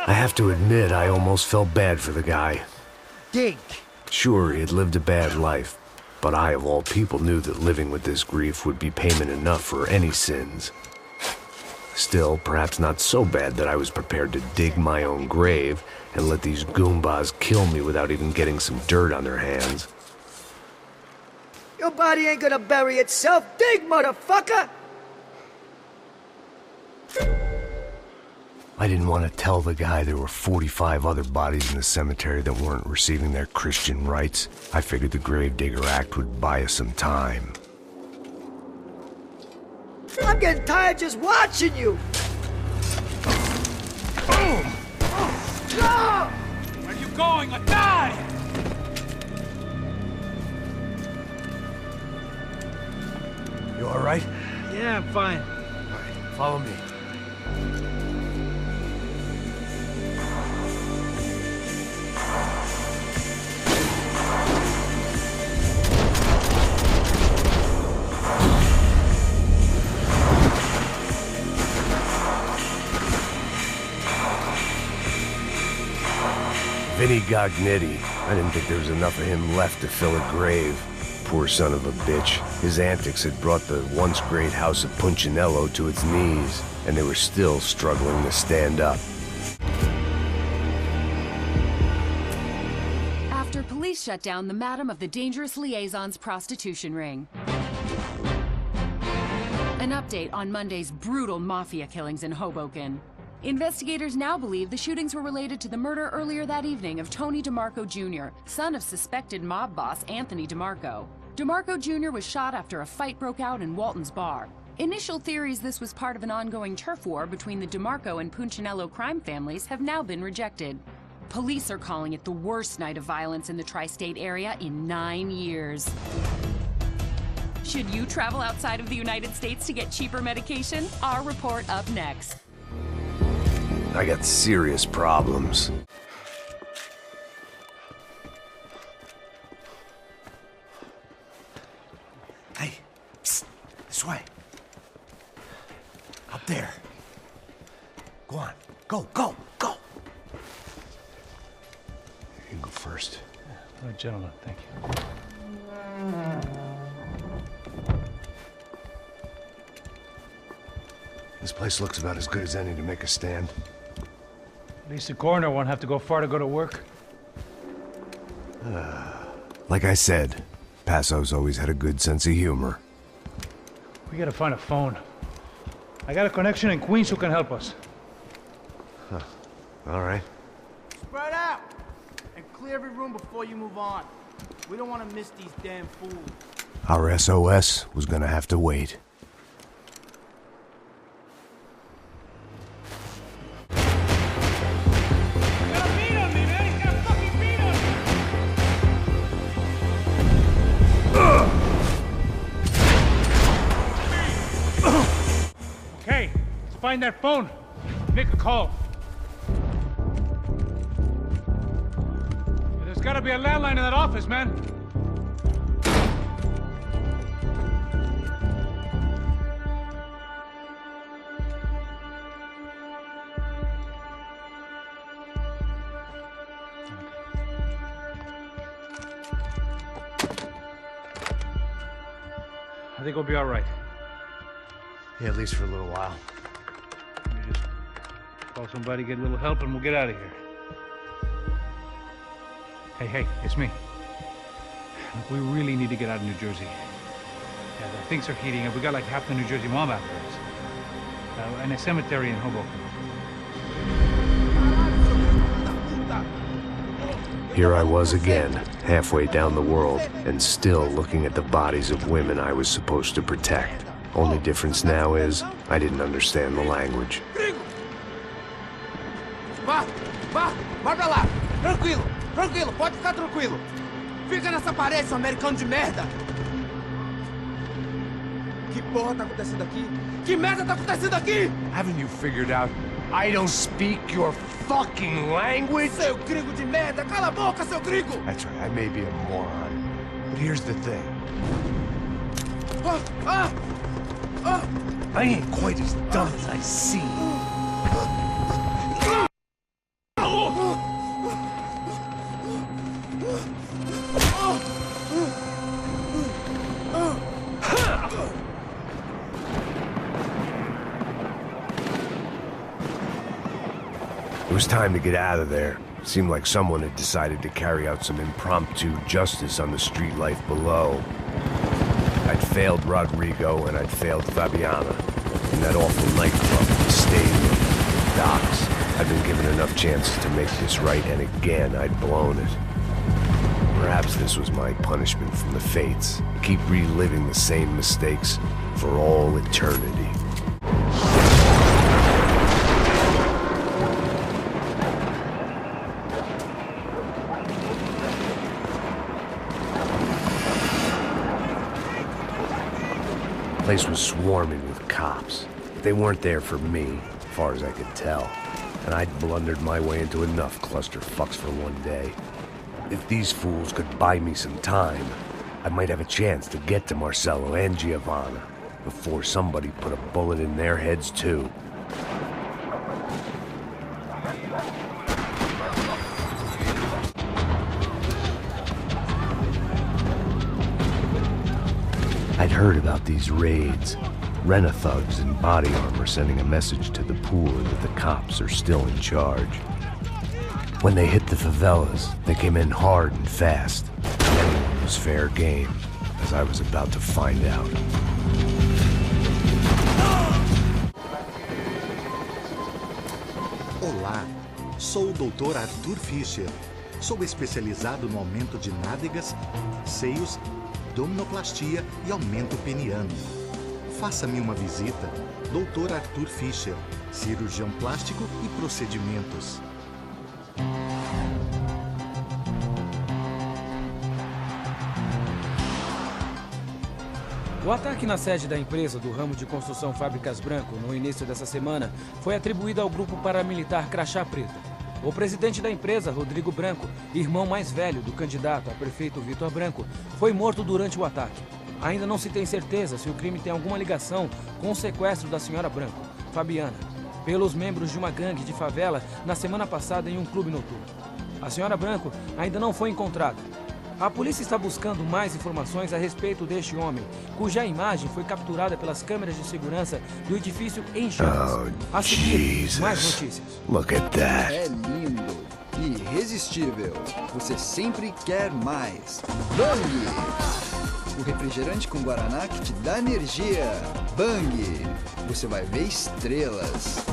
I have to admit, I almost felt bad for the guy. Dig! Sure, he had lived a bad life, but I, of all people, knew that living with this grief would be payment enough for any sins. Still, perhaps not so bad that I was prepared to dig my own grave and let these goombas kill me without even getting some dirt on their hands. Your body ain't gonna bury itself. Dig, motherfucker! I didn't want to tell the guy there were 45 other bodies in the cemetery that weren't receiving their Christian rites. I figured the Gravedigger Act would buy us some time. I'm getting tired just watching you! Where are you going? I die! all right? Yeah, I'm fine. All right, follow me. Vinny Gognitti. I didn't think there was enough of him left to fill a grave. Poor son of a bitch. His antics had brought the once great house of Punchinello to its knees, and they were still struggling to stand up. After police shut down the Madam of the Dangerous Liaison's prostitution ring. An update on Monday's brutal mafia killings in Hoboken. Investigators now believe the shootings were related to the murder earlier that evening of Tony DeMarco Jr., son of suspected mob boss Anthony DeMarco. DeMarco Jr. was shot after a fight broke out in Walton's bar. Initial theories this was part of an ongoing turf war between the DeMarco and Punchinello crime families have now been rejected. Police are calling it the worst night of violence in the tri-state area in 9 years. Should you travel outside of the United States to get cheaper medication? Our report up next. I got serious problems. Hey, psst, this way. Up there. Go on, go, go, go. You can go first. Oh, gentlemen, thank you. This place looks about as good as any to make a stand. At least the coroner won't have to go far to go to work. Like I said, Passo's always had a good sense of humor. We gotta find a phone. I got a connection in Queens who can help us. Huh. All right. Spread out! And clear every room before you move on. We don't want to miss these damn fools. Our SOS was gonna have to wait. Okay, let's find that phone. Make a call. There's gotta be a landline in that office, man. I think we'll be all right. Yeah, at least for a little while. Let me just call somebody, get a little help, and we'll get out of here. Hey, it's me. Look, we really need to get out of New Jersey. Yeah, things are heating up. We got like half the New Jersey mob after us. And a cemetery in Hoboken. Here I was again, halfway down the world, and still looking at the bodies of women I was supposed to protect. Only difference now is, I didn't understand the language. Vai pra lá. Tranquilo, pode ficar tranquilo. Fica nessa parede, seu americano de merda. Que porra tá acontecendo aqui? Que merda tá acontecendo aqui? Haven't you figured out I don't speak your fucking language? Seu gringo de merda, cala a boca, seu gringo! That's right, I may be a moron, but here's the thing. I ain't quite as dumb as I seem. It was time to get out of there. Seemed like someone had decided to carry out some impromptu justice on the street life below. I'd failed Rodrigo and I'd failed Fabiana. In that awful nightclub, the stadium, the docks. I'd been given enough chances to make this right, and again I'd blown it. Perhaps this was my punishment from the fates. Keep reliving the same mistakes for all eternity. place was swarming with cops. But they weren't there for me, as far as I could tell. And I'd blundered my way into enough clusterfucks for one day. If these fools could buy me some time, I might have a chance to get to Marcello and Giovanna before somebody put a bullet in their heads too. I'd heard about these raids. Rena-thugs in body armor sending a message to the poor that the cops are still in charge. When they hit the favelas, they came in hard and fast. Anyone was fair game, as I was about to find out. Olá, sou o Dr. Arthur Fischer. Sou especializado no aumento de nádegas, seios, abdominoplastia e aumento peniano. Faça-me uma visita. Dr. Arthur Fischer, cirurgião plástico e procedimentos. O ataque na sede da empresa do ramo de construção Fábricas Branco no início dessa semana foi atribuído ao grupo paramilitar Crachá Preta. O presidente da empresa, Rodrigo Branco, irmão mais velho do candidato a prefeito Vitor Branco, foi morto durante o ataque. Ainda não se tem certeza se o crime tem alguma ligação com o sequestro da senhora Branco, Fabiana, pelos membros de uma gangue de favela na semana passada em um clube noturno. A senhora Branco ainda não foi encontrada. A polícia está buscando mais informações a respeito deste homem, cuja imagem foi capturada pelas câmeras de segurança do edifício em chamas. A seguir, mais notícias. Look at that. É lindo, irresistível. Você sempre quer mais. Bang! O refrigerante com guaraná que te dá energia. Bang! Você vai ver estrelas.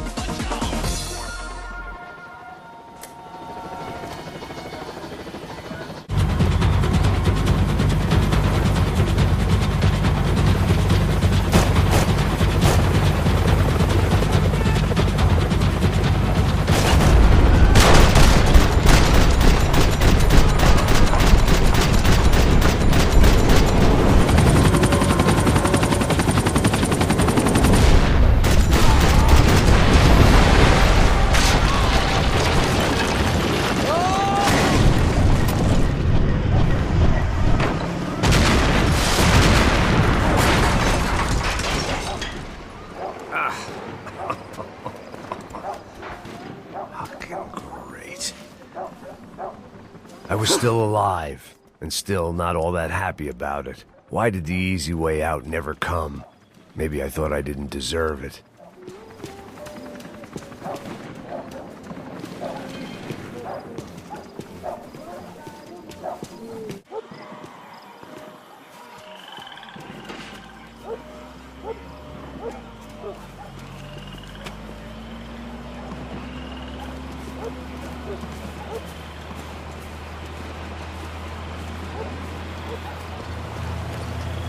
I was still alive, and still not all that happy about it. Why did the easy way out never come? Maybe I thought I didn't deserve it.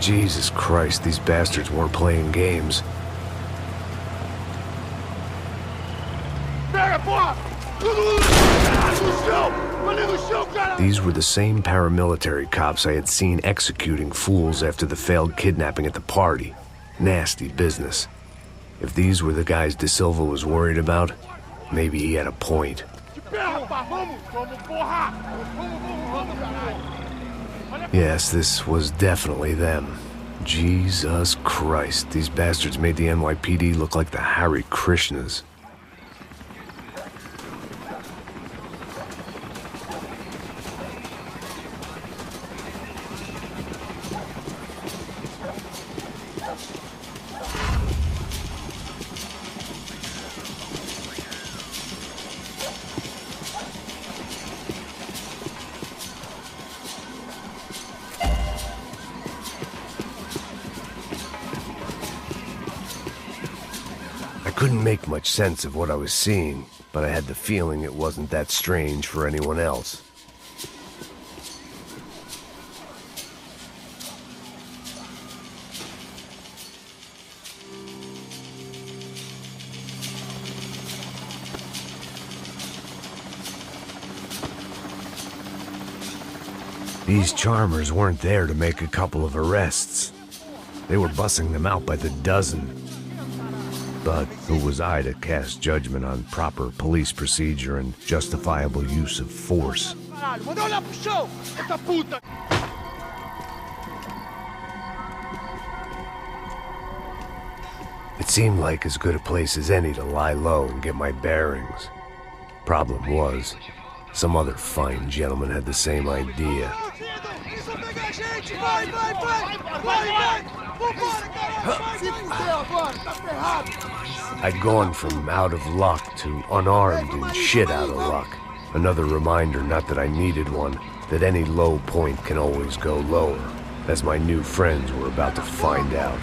Jesus Christ, these bastards weren't playing games. These were the same paramilitary cops I had seen executing fools after the failed kidnapping at the party. Nasty business. If these were the guys De Silva was worried about, maybe he had a point. Yes, this was definitely them. Jesus Christ, these bastards made the NYPD look like the Hare Krishnas. I couldn't make much sense of what I was seeing, but I had the feeling it wasn't that strange for anyone else. These charmers weren't there to make a couple of arrests. They were bussing them out by the dozen. But who was I to cast judgment on proper police procedure and justifiable use of force? Caralho, manda olhar pro chão! Essa puta! It seemed like as good a place as any to lie low and get my bearings. Problem was, some other fine gentleman had the same idea. I'd gone from out of luck to unarmed and shit out of luck. Another reminder, not that I needed one, that any low point can always go lower, as my new friends were about to find out.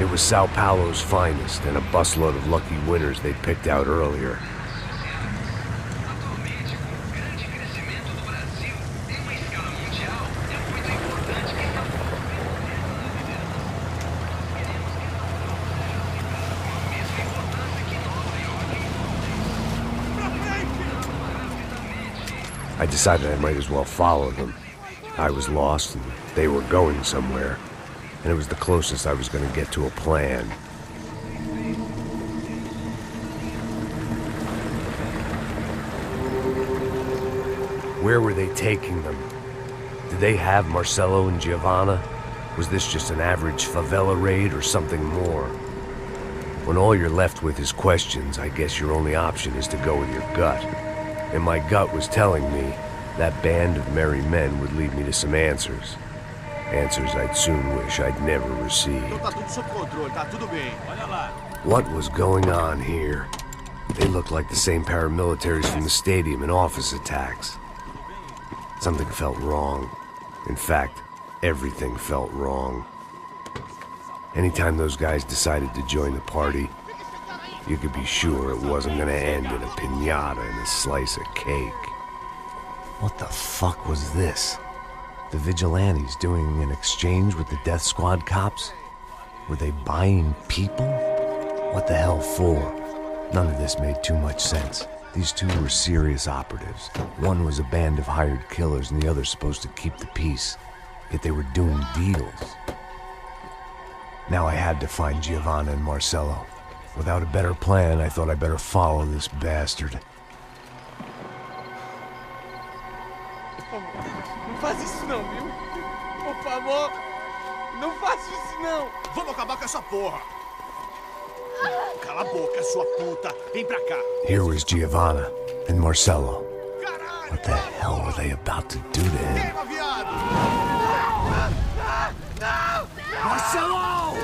It was Sao Paulo's finest and a busload of lucky winners they'd picked out earlier. I decided I might as well follow them. I was lost and they were going somewhere, and it was the closest I was going to get to a plan. Where were they taking them? Did they have Marcelo and Giovanna? Was this just an average favela raid or something more? When all you're left with is questions, I guess your only option is to go with your gut. And my gut was telling me that band of merry men would lead me to some answers. Answers I'd soon wish I'd never received. What was going on here? They looked like the same paramilitaries from the stadium in office attacks. Something felt wrong. In fact, everything felt wrong. Anytime those guys decided to join the party, you could be sure it wasn't gonna end in a piñata and a slice of cake. What the fuck was this? The vigilantes doing an exchange with the death squad cops? Were they buying people? What the hell for? None of this made too much sense. These two were serious operatives. One was a band of hired killers and the other supposed to keep the peace. Yet they were doing deals. Now I had to find Giovanna and Marcelo. Without a better plan, I thought I'd better follow this bastard. Não faz isso não, viu? Por favor, não faça isso não! Vamos acabar com essa porra! Cala a boca, sua puta! Vem pra cá! Here was Giovanna and Marcelo. What the hell were they about to do to him? Marcelo!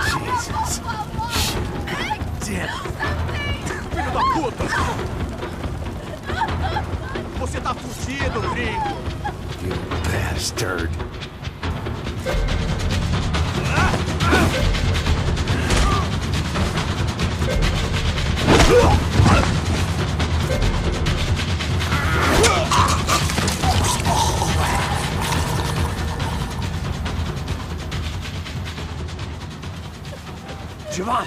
Jesus. Damn. Filho da puta! Você tá fugido, gringo! You bastard. Giovanna!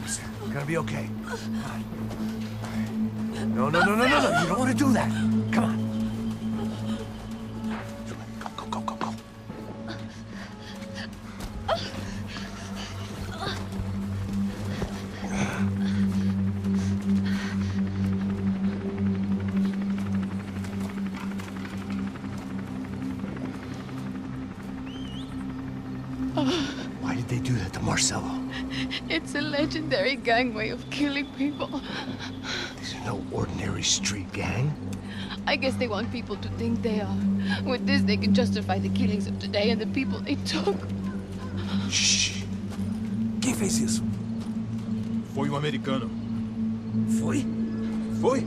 It's gonna be okay. No, no, no, no, no, no. You don't want to do that. Come on. Go, go, go, go, go. Why did they do that to Marcelo? It's a legendary gang way of killing people. These are no ordinary street gang. I guess they want people to think they are. With this, they can justify the killings of today and the people they took. Shh. Quem fez isso? Foi americano. Foi? Foi?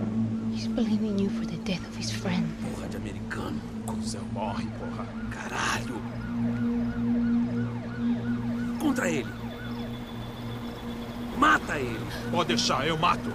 He's blaming you for the death of his friend. Porra de americano. Cusão morre, porra. Caralho. Contra ele. Mata ele. Pode deixar, eu mato.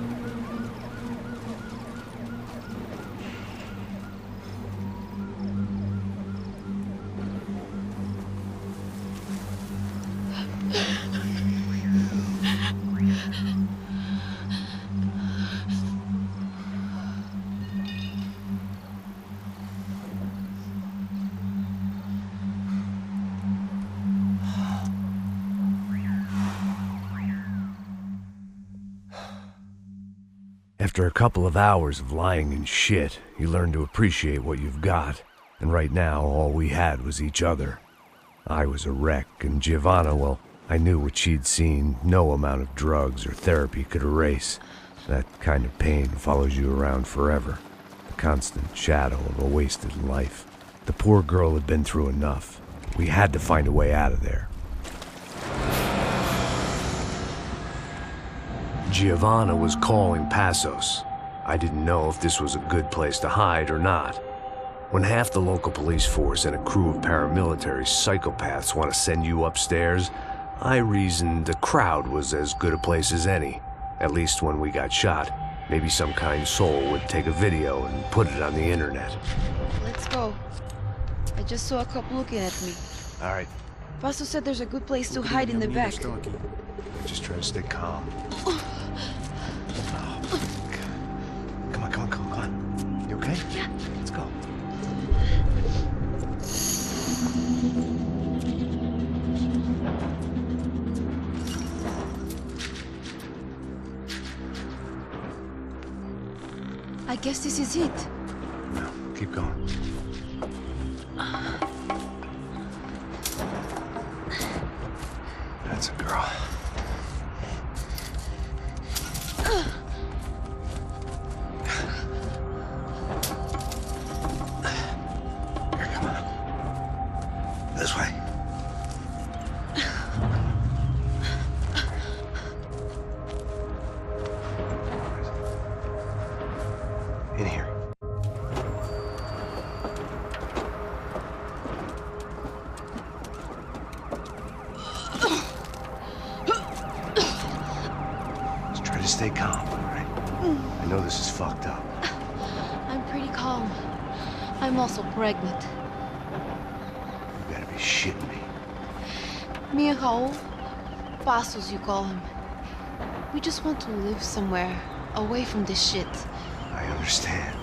After a couple of hours of lying in shit, you learn to appreciate what you've got. And right now, all we had was each other. I was a wreck, and Giovanna, well, I knew what she'd seen no amount of drugs or therapy could erase. That kind of pain follows you around forever. The constant shadow of a wasted life. The poor girl had been through enough. We had to find a way out of there. Giovanna was calling Passos. I didn't know if this was a good place to hide or not. When half the local police force and a crew of paramilitary psychopaths want to send you upstairs, I reasoned the crowd was as good a place as any. At least when we got shot, maybe some kind soul would take a video and put it on the internet. Let's go. I just saw a cop looking at me. All right. Passos said there's a good place to hide in the back. Just try to stay calm. Come on. You okay? Yeah. Let's go. I guess this is it. No, keep going. That's a girl. Here, come on. This way. In here. Just try to stay calm, all right? I know this is fucked up. I'm pretty calm. I'm also pregnant. You gotta be shitting me. Me and Raul, Passos you call him. We just want to live somewhere, away from this shit. I understand.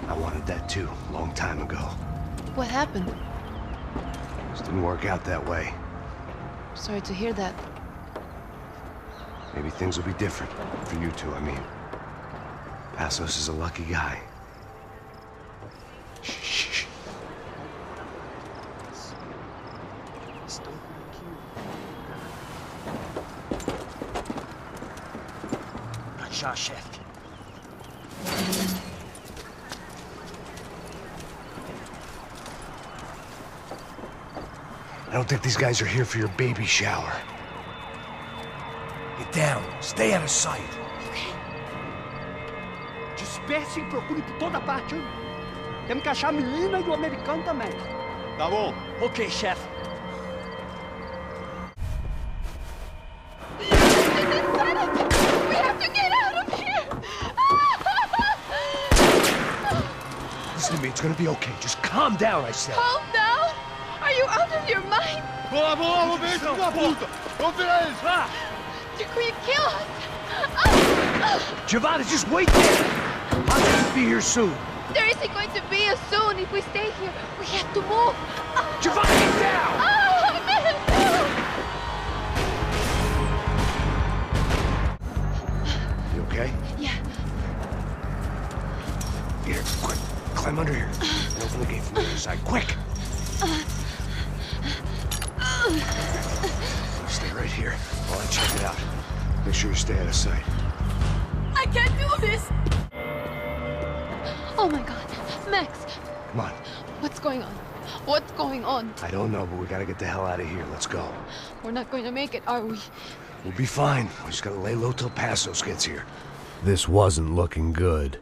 I wanted that too, a long time ago. What happened? Just didn't work out that way. Sorry to hear that. Maybe things will be different. For you two, I mean. Passos is a lucky guy. Shh. Já, chefe. I don't think these guys are here for your baby shower. Get down. Stay out of sight. Disperse e procure por toda parte. Hein? Temos que achar a menina e o americano também. Tá bom. Ok, chefe. We have to get out of here! Listen to me, it's gonna be okay. Just calm down, I said. Calm down? Are you out of your mind? Vamos ver esse filho da puta! Vamos virar eles, vá! They're going to kill us! Giovanna, just wait there! I'll just be here soon. There isn't going to be a soon if we stay here. We have to move. Giovanna, get down! Oh, man! You okay? Yeah. Here, quick. Climb under here. And open the gate from the other side. Quick! Stay right here while I check it out. Make sure you stay out of sight. I can't do this! Oh my god. Max! Come on. What's going on? What's going on? I don't know, but we gotta get the hell out of here. Let's go. We're not going to make it, are we? We'll be fine. We just gotta lay low till Passos gets here. This wasn't looking good.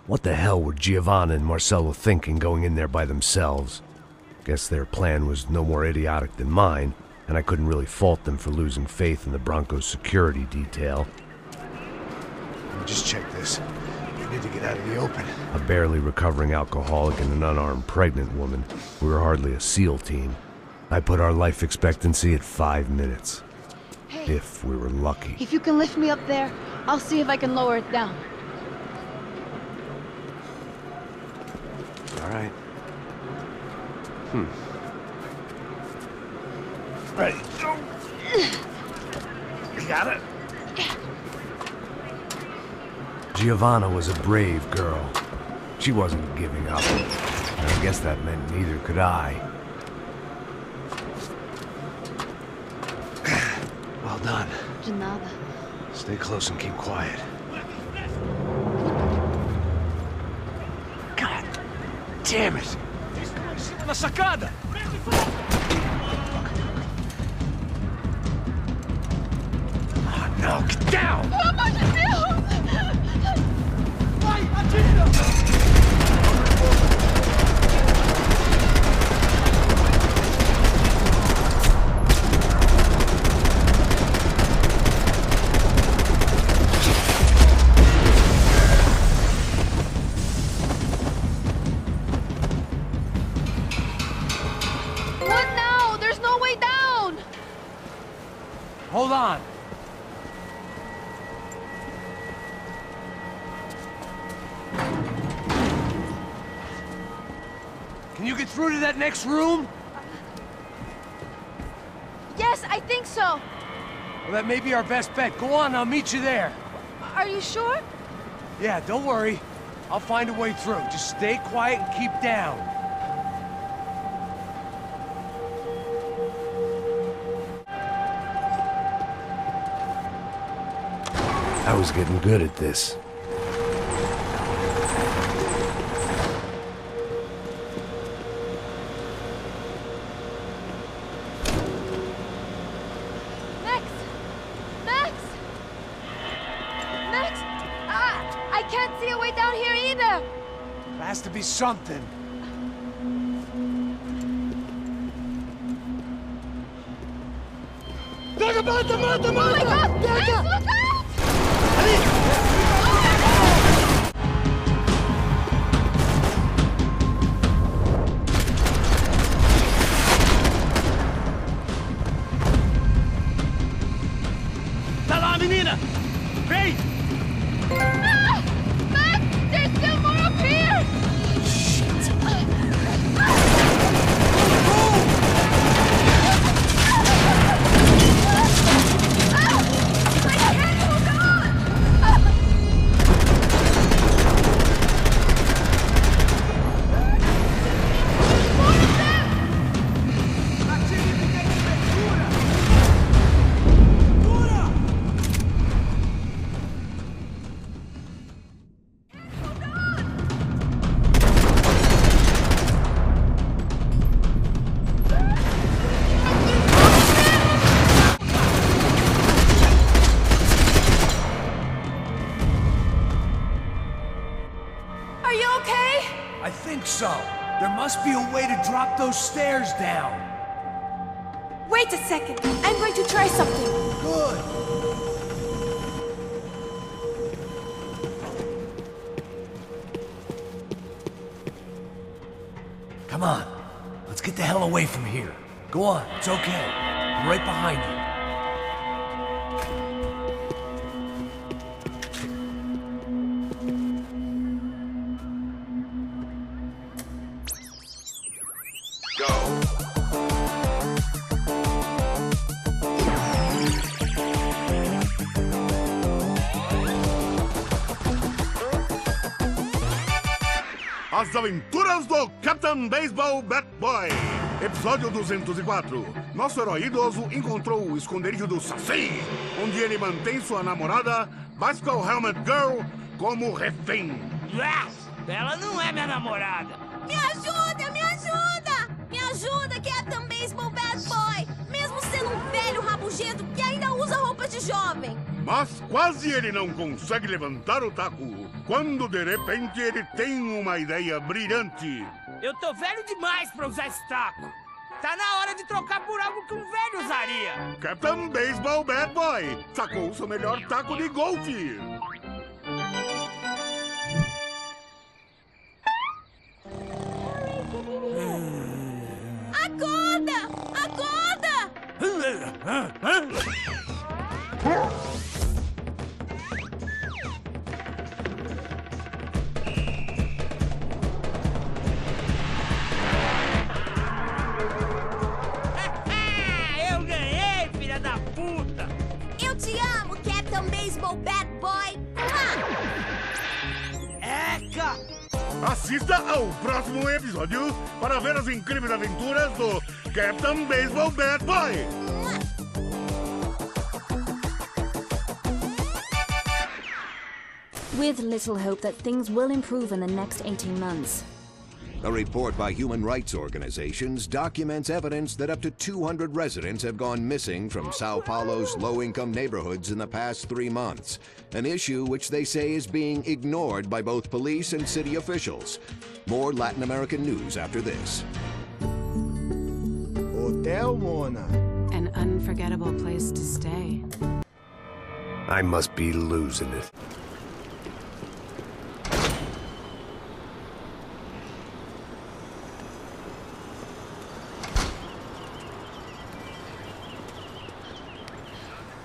What the hell were Giovanna and Marcelo thinking going in there by themselves? Guess their plan was no more idiotic than mine, and I couldn't really fault them for losing faith in the Broncos security detail. Just check this. We need to get out of the open. A barely recovering alcoholic and an unarmed pregnant woman. We were hardly a SEAL team. I put our life expectancy at 5 minutes. Hey. If we were lucky. If you can lift me up there, I'll see if I can lower it down. All right. Ready. Go. You got it? Giovanna was a brave girl. She wasn't giving up. And I guess that meant neither could I. Well done. De nada. Stay close and keep quiet. God damn it! Na sacada! Oh no, get down! Pelo amor de Deus! Vai, atira! What now? There's no way down! Hold on. Can you get through to that next room? Yes, I think so. Well, that may be our best bet. Go on, I'll meet you there. Are you sure? Yeah, don't worry. I'll find a way through. Just stay quiet and keep down. I was getting good at this. Max! Max! Max! I can't see a way down here either! There has to be something. Pega, mata, mata, Oh my mata! God! Max, Pega! look out! Tá lá, menina! Vem! Ah! Max! There's still more up here! Are you okay? I think so. There must be a way to drop those stairs down. Wait a second. I'm going to try something. Good. Come on. Let's get the hell away from here. Go on. It's okay. I'm right behind you. As Aventuras do Capitão Baseball Bat Boy. Episódio 204. Nosso herói idoso encontrou o esconderijo do Saci, onde ele mantém sua namorada, Bicycle Helmet Girl, como refém. Ela não é minha namorada. Me ajuda, me ajuda! Me ajuda, Capitão Baseball Bad Boy! Mesmo sendo um velho rabugento que ainda usa roupas de jovem. Mas quase ele não consegue levantar o taco, quando de repente ele tem uma ideia brilhante. Eu tô velho demais pra usar esse taco. Tá na hora de trocar por algo que um velho usaria. Capitão Baseball Bad Boy sacou seu melhor taco de golfe. Acorda! Acorda! Eu ganhei, filha da puta! Eu te amo, Capitão Baseball Bad Boy! Assista ao próximo episódio para ver as incríveis aventuras do Captain Baseball Bad Boy. With little hope that things will improve in the next 18 months. A report by human rights organizations documents evidence that up to 200 residents have gone missing from Sao Paulo's low-income neighborhoods in the past 3 months, an issue which they say is being ignored by both police and city officials. More Latin American news after this. Hotel Mona. An unforgettable place to stay. I must be losing it.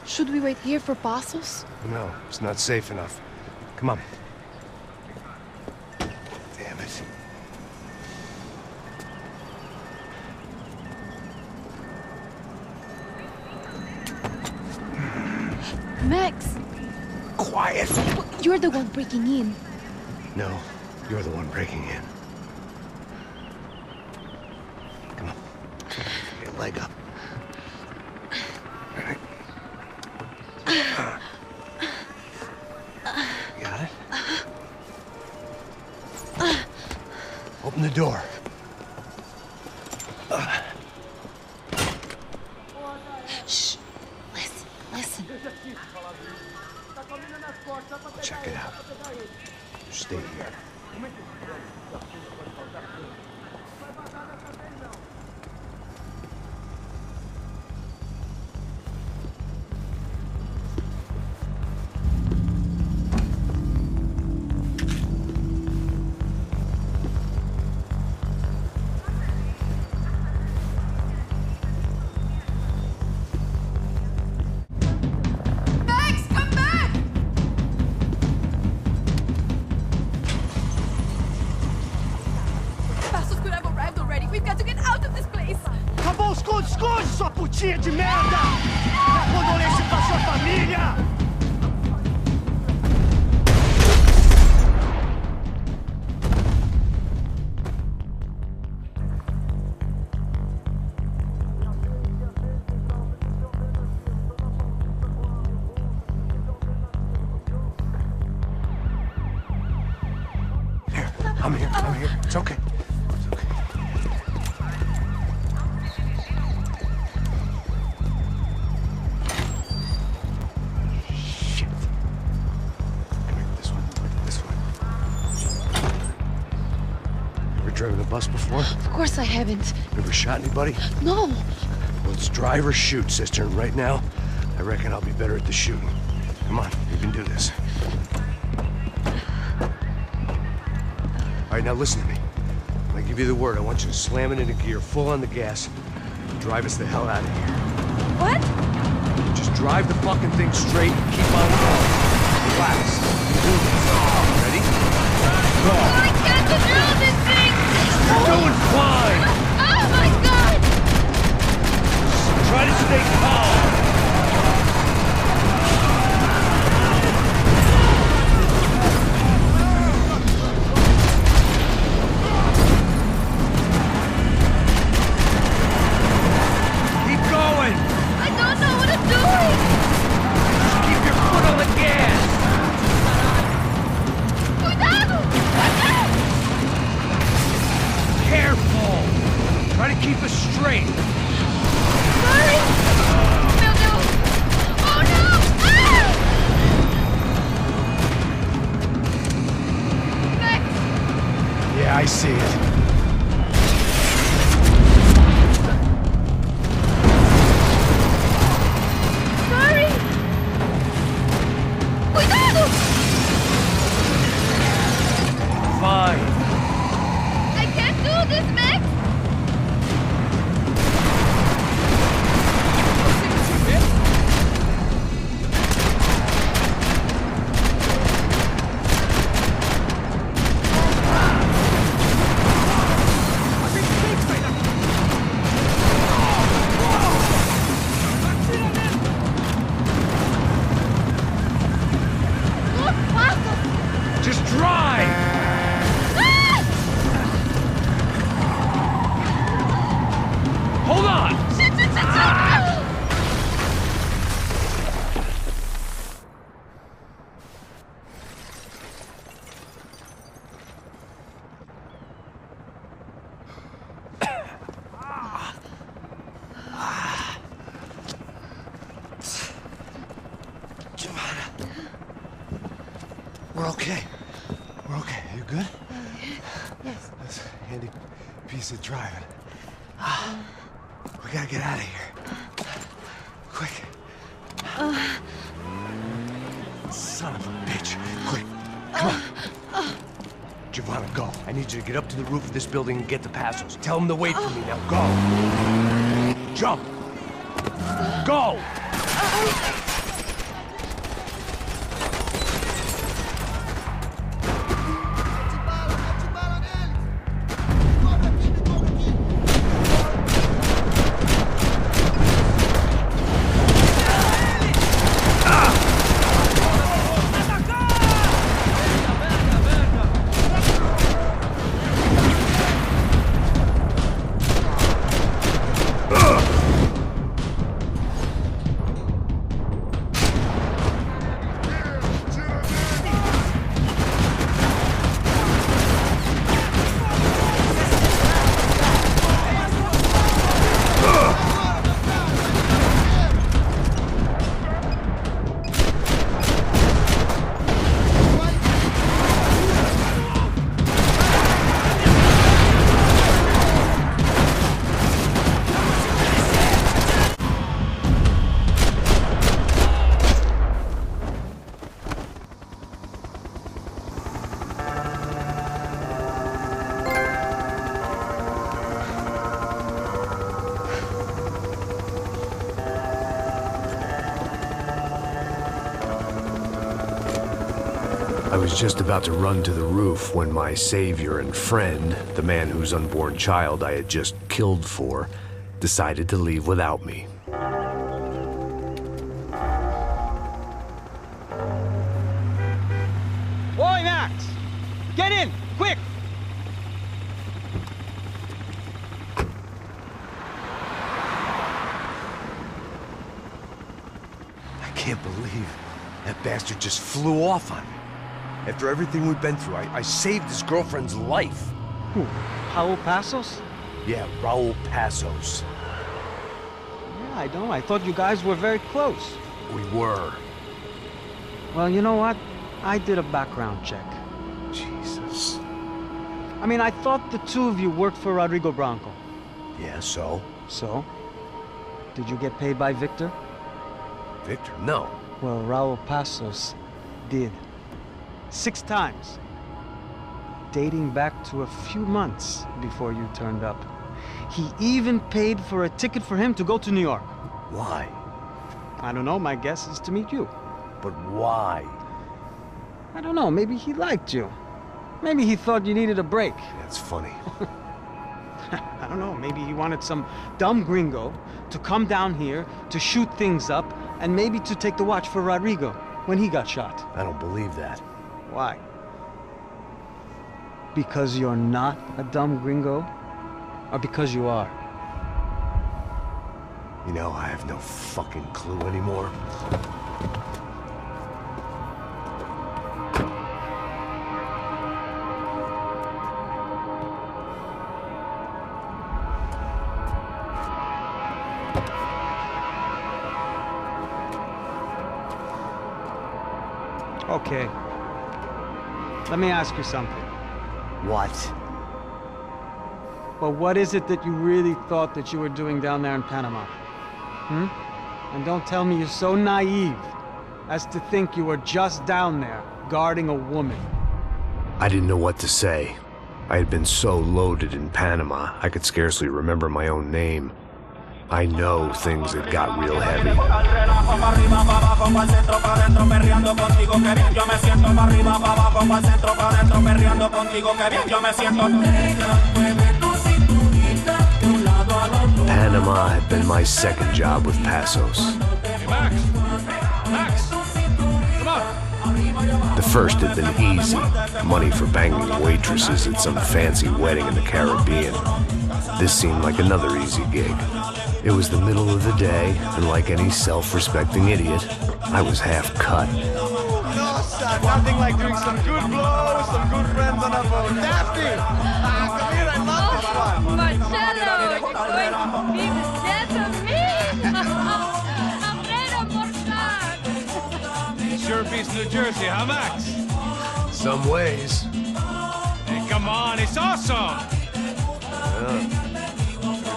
Should we wait here for Passos? No, it's not safe enough. Come on. Damn it. Max! Quiet! You're the one breaking in. No, you're the one breaking in. Come on. Get a leg up. All right. Got it? Open the door. Shh. Listen. Check it out. Stay here. Esconde, sua putinha de merda! Dá condolência pra sua família! I'm here. It's okay. Driven a bus before? Of course I haven't. Ever shot anybody? No. Well, it's drive or shoot, sister. And right now, I reckon I'll be better at the shooting. Come on, you can do this. All right, now listen to me. When I give you the word, I want you to slam it into gear, full on the gas, and drive us the hell out of here. What? Just drive the fucking thing straight and keep on going. Relax. You can do this. Ready? Go. I can't control this thing! You're doing fine! Oh my god! Try to stay calm! Keep going! I don't know what I'm doing! Just keep your foot on the gas! Cuidado! Careful! Try to keep us straight! Sorry! Meu Deus! Oh no! Ah! Max! Yeah, I see it. Sorry! Cuidado! Fine. I can't do this, Max! Just drive! Ah! We're okay. We're okay. You good? Yes. That's a handy piece of driving. We gotta get out of here. Quick. Son of a bitch. Quick. Come on. Giovanna, go. I need you to get up to the roof of this building and get the Passos. Tell them to wait for me. Now go. Jump. Go! I was just about to run to the roof when my savior and friend, the man whose unborn child I had just killed for, decided to leave without me. Boy, Max! Get in! Quick! I can't believe that bastard just flew off on me. After everything we've been through, I saved his girlfriend's life. Who? Raul Passos? Yeah, Raul Passos. Yeah, I know. I thought you guys were very close. We were. Well, you know what? I did a background check. Jesus. I mean, I thought the two of you worked for Rodrigo Branco. Yeah, so? So? Did you get paid by Victor? Victor? No. Well, Raul Passos did. 6 times. Dating back to a few months before you turned up. He even paid for a ticket for him to go to New York. Why? I don't know. My guess is to meet you. But why? I don't know. Maybe he liked you. Maybe he thought you needed a break. That's funny. I don't know. Maybe he wanted some dumb gringo to come down here to shoot things up and maybe to take the watch for Rodrigo when he got shot. I don't believe that. Why? Because you're not a dumb gringo? Or because you are? You know, I have no fucking clue anymore. Okay. Let me ask you something. What? Well, what is it that you really thought that you were doing down there in Panama? And don't tell me you're so naive as to think you were just down there guarding a woman. I didn't know what to say. I had been so loaded in Panama, I could scarcely remember my own name. I know things had got real heavy. Panama had been my second job with Passos. Hey, Max! Max! Come on! The first had been easy. Money for banging waitresses at some fancy wedding in the Caribbean. This seemed like another easy gig. It was the middle of the day, and like any self-respecting idiot, I was half cut. No, son, nothing like doing some good blows, some good friends on a boat. Daphne! Come here, I love this one. Marcello, you're going to be the death of me? I'm ready to Sure beats New Jersey, huh, Max? Some ways. Hey, come on, it's awesome! Yeah.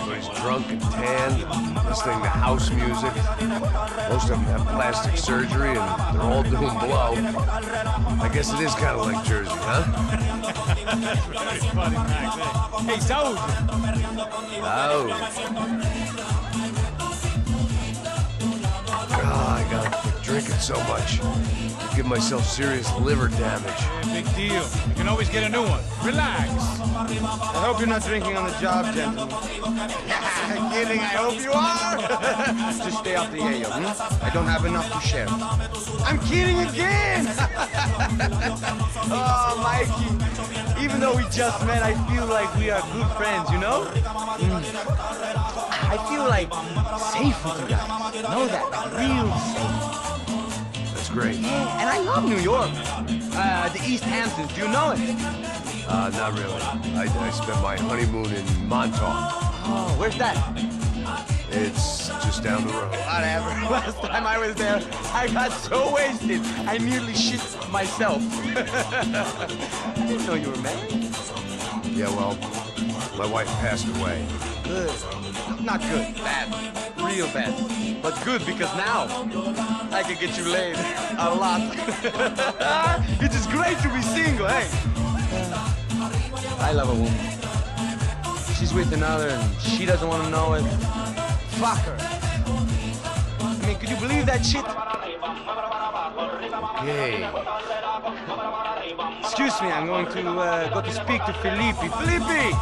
Everybody's drunk and tanned, listening to house music. Most of them have plastic surgery and they're all doing blow. I guess it is kind of like Jersey, huh? That's very funny, Max. Hey, Saúde! Oh. God, I gotta quit drinking so much. I give myself serious liver damage. Big deal. You can always get a new one. Relax. I hope you're not drinking on the job, gentlemen. Kidding, I hope you are. Just stay off the yayo, I don't have enough to share. I'm kidding again! Oh, Mikey. Even though we just met, I feel like we are good friends, you know? I feel like safe with you guys. Know that? Real safe. That's great. Yeah, and I love New York. The East Hamptons, do you know it? Not really. I spent my honeymoon in Montauk. Oh, where's that? It's just down the road. Whatever. Last time I was there, I got so wasted, I nearly shit myself. I didn't know you were married. Yeah, well, my wife passed away. Good. Not good. Bad. Real bad. But good because now I can get you laid a lot. It is great to be single, hey? I love a woman. She's with another and she doesn't want to know it. Fuck her. I mean, could you believe that shit? Okay. Excuse me, I'm going to go to speak to Felipe. Felipe!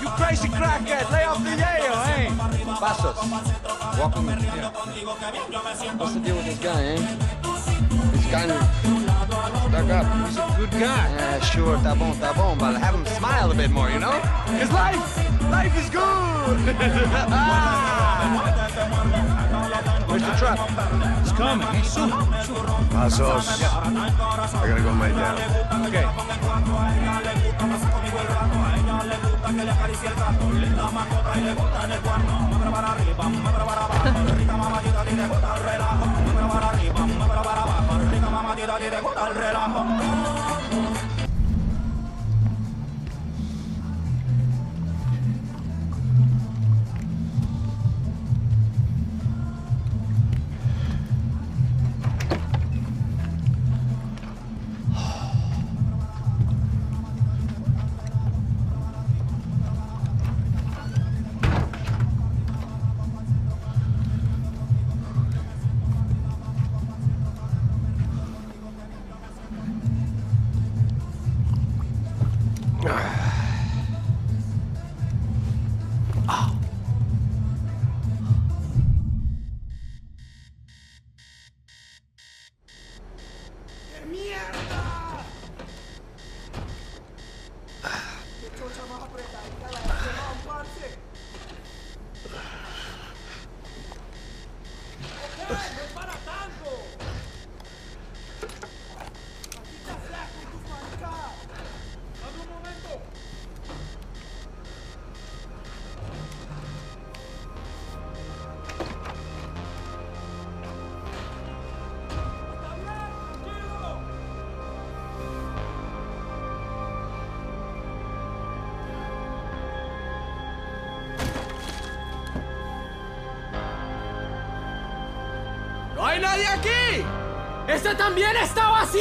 You crazy crackhead! Lay off the yayo, hey! Passos, walk with me. Yeah. What's the deal with this guy, eh? He's kind of stuck up. He's a good guy. Yeah, sure, tá bom, but have him smile a bit more, you know? Because life is good! Where's the truck? It's coming. Hey, soon. Passos. I gotta go lay down. Okay. ¡No hay nadie aquí! ¡Ese también estaba así!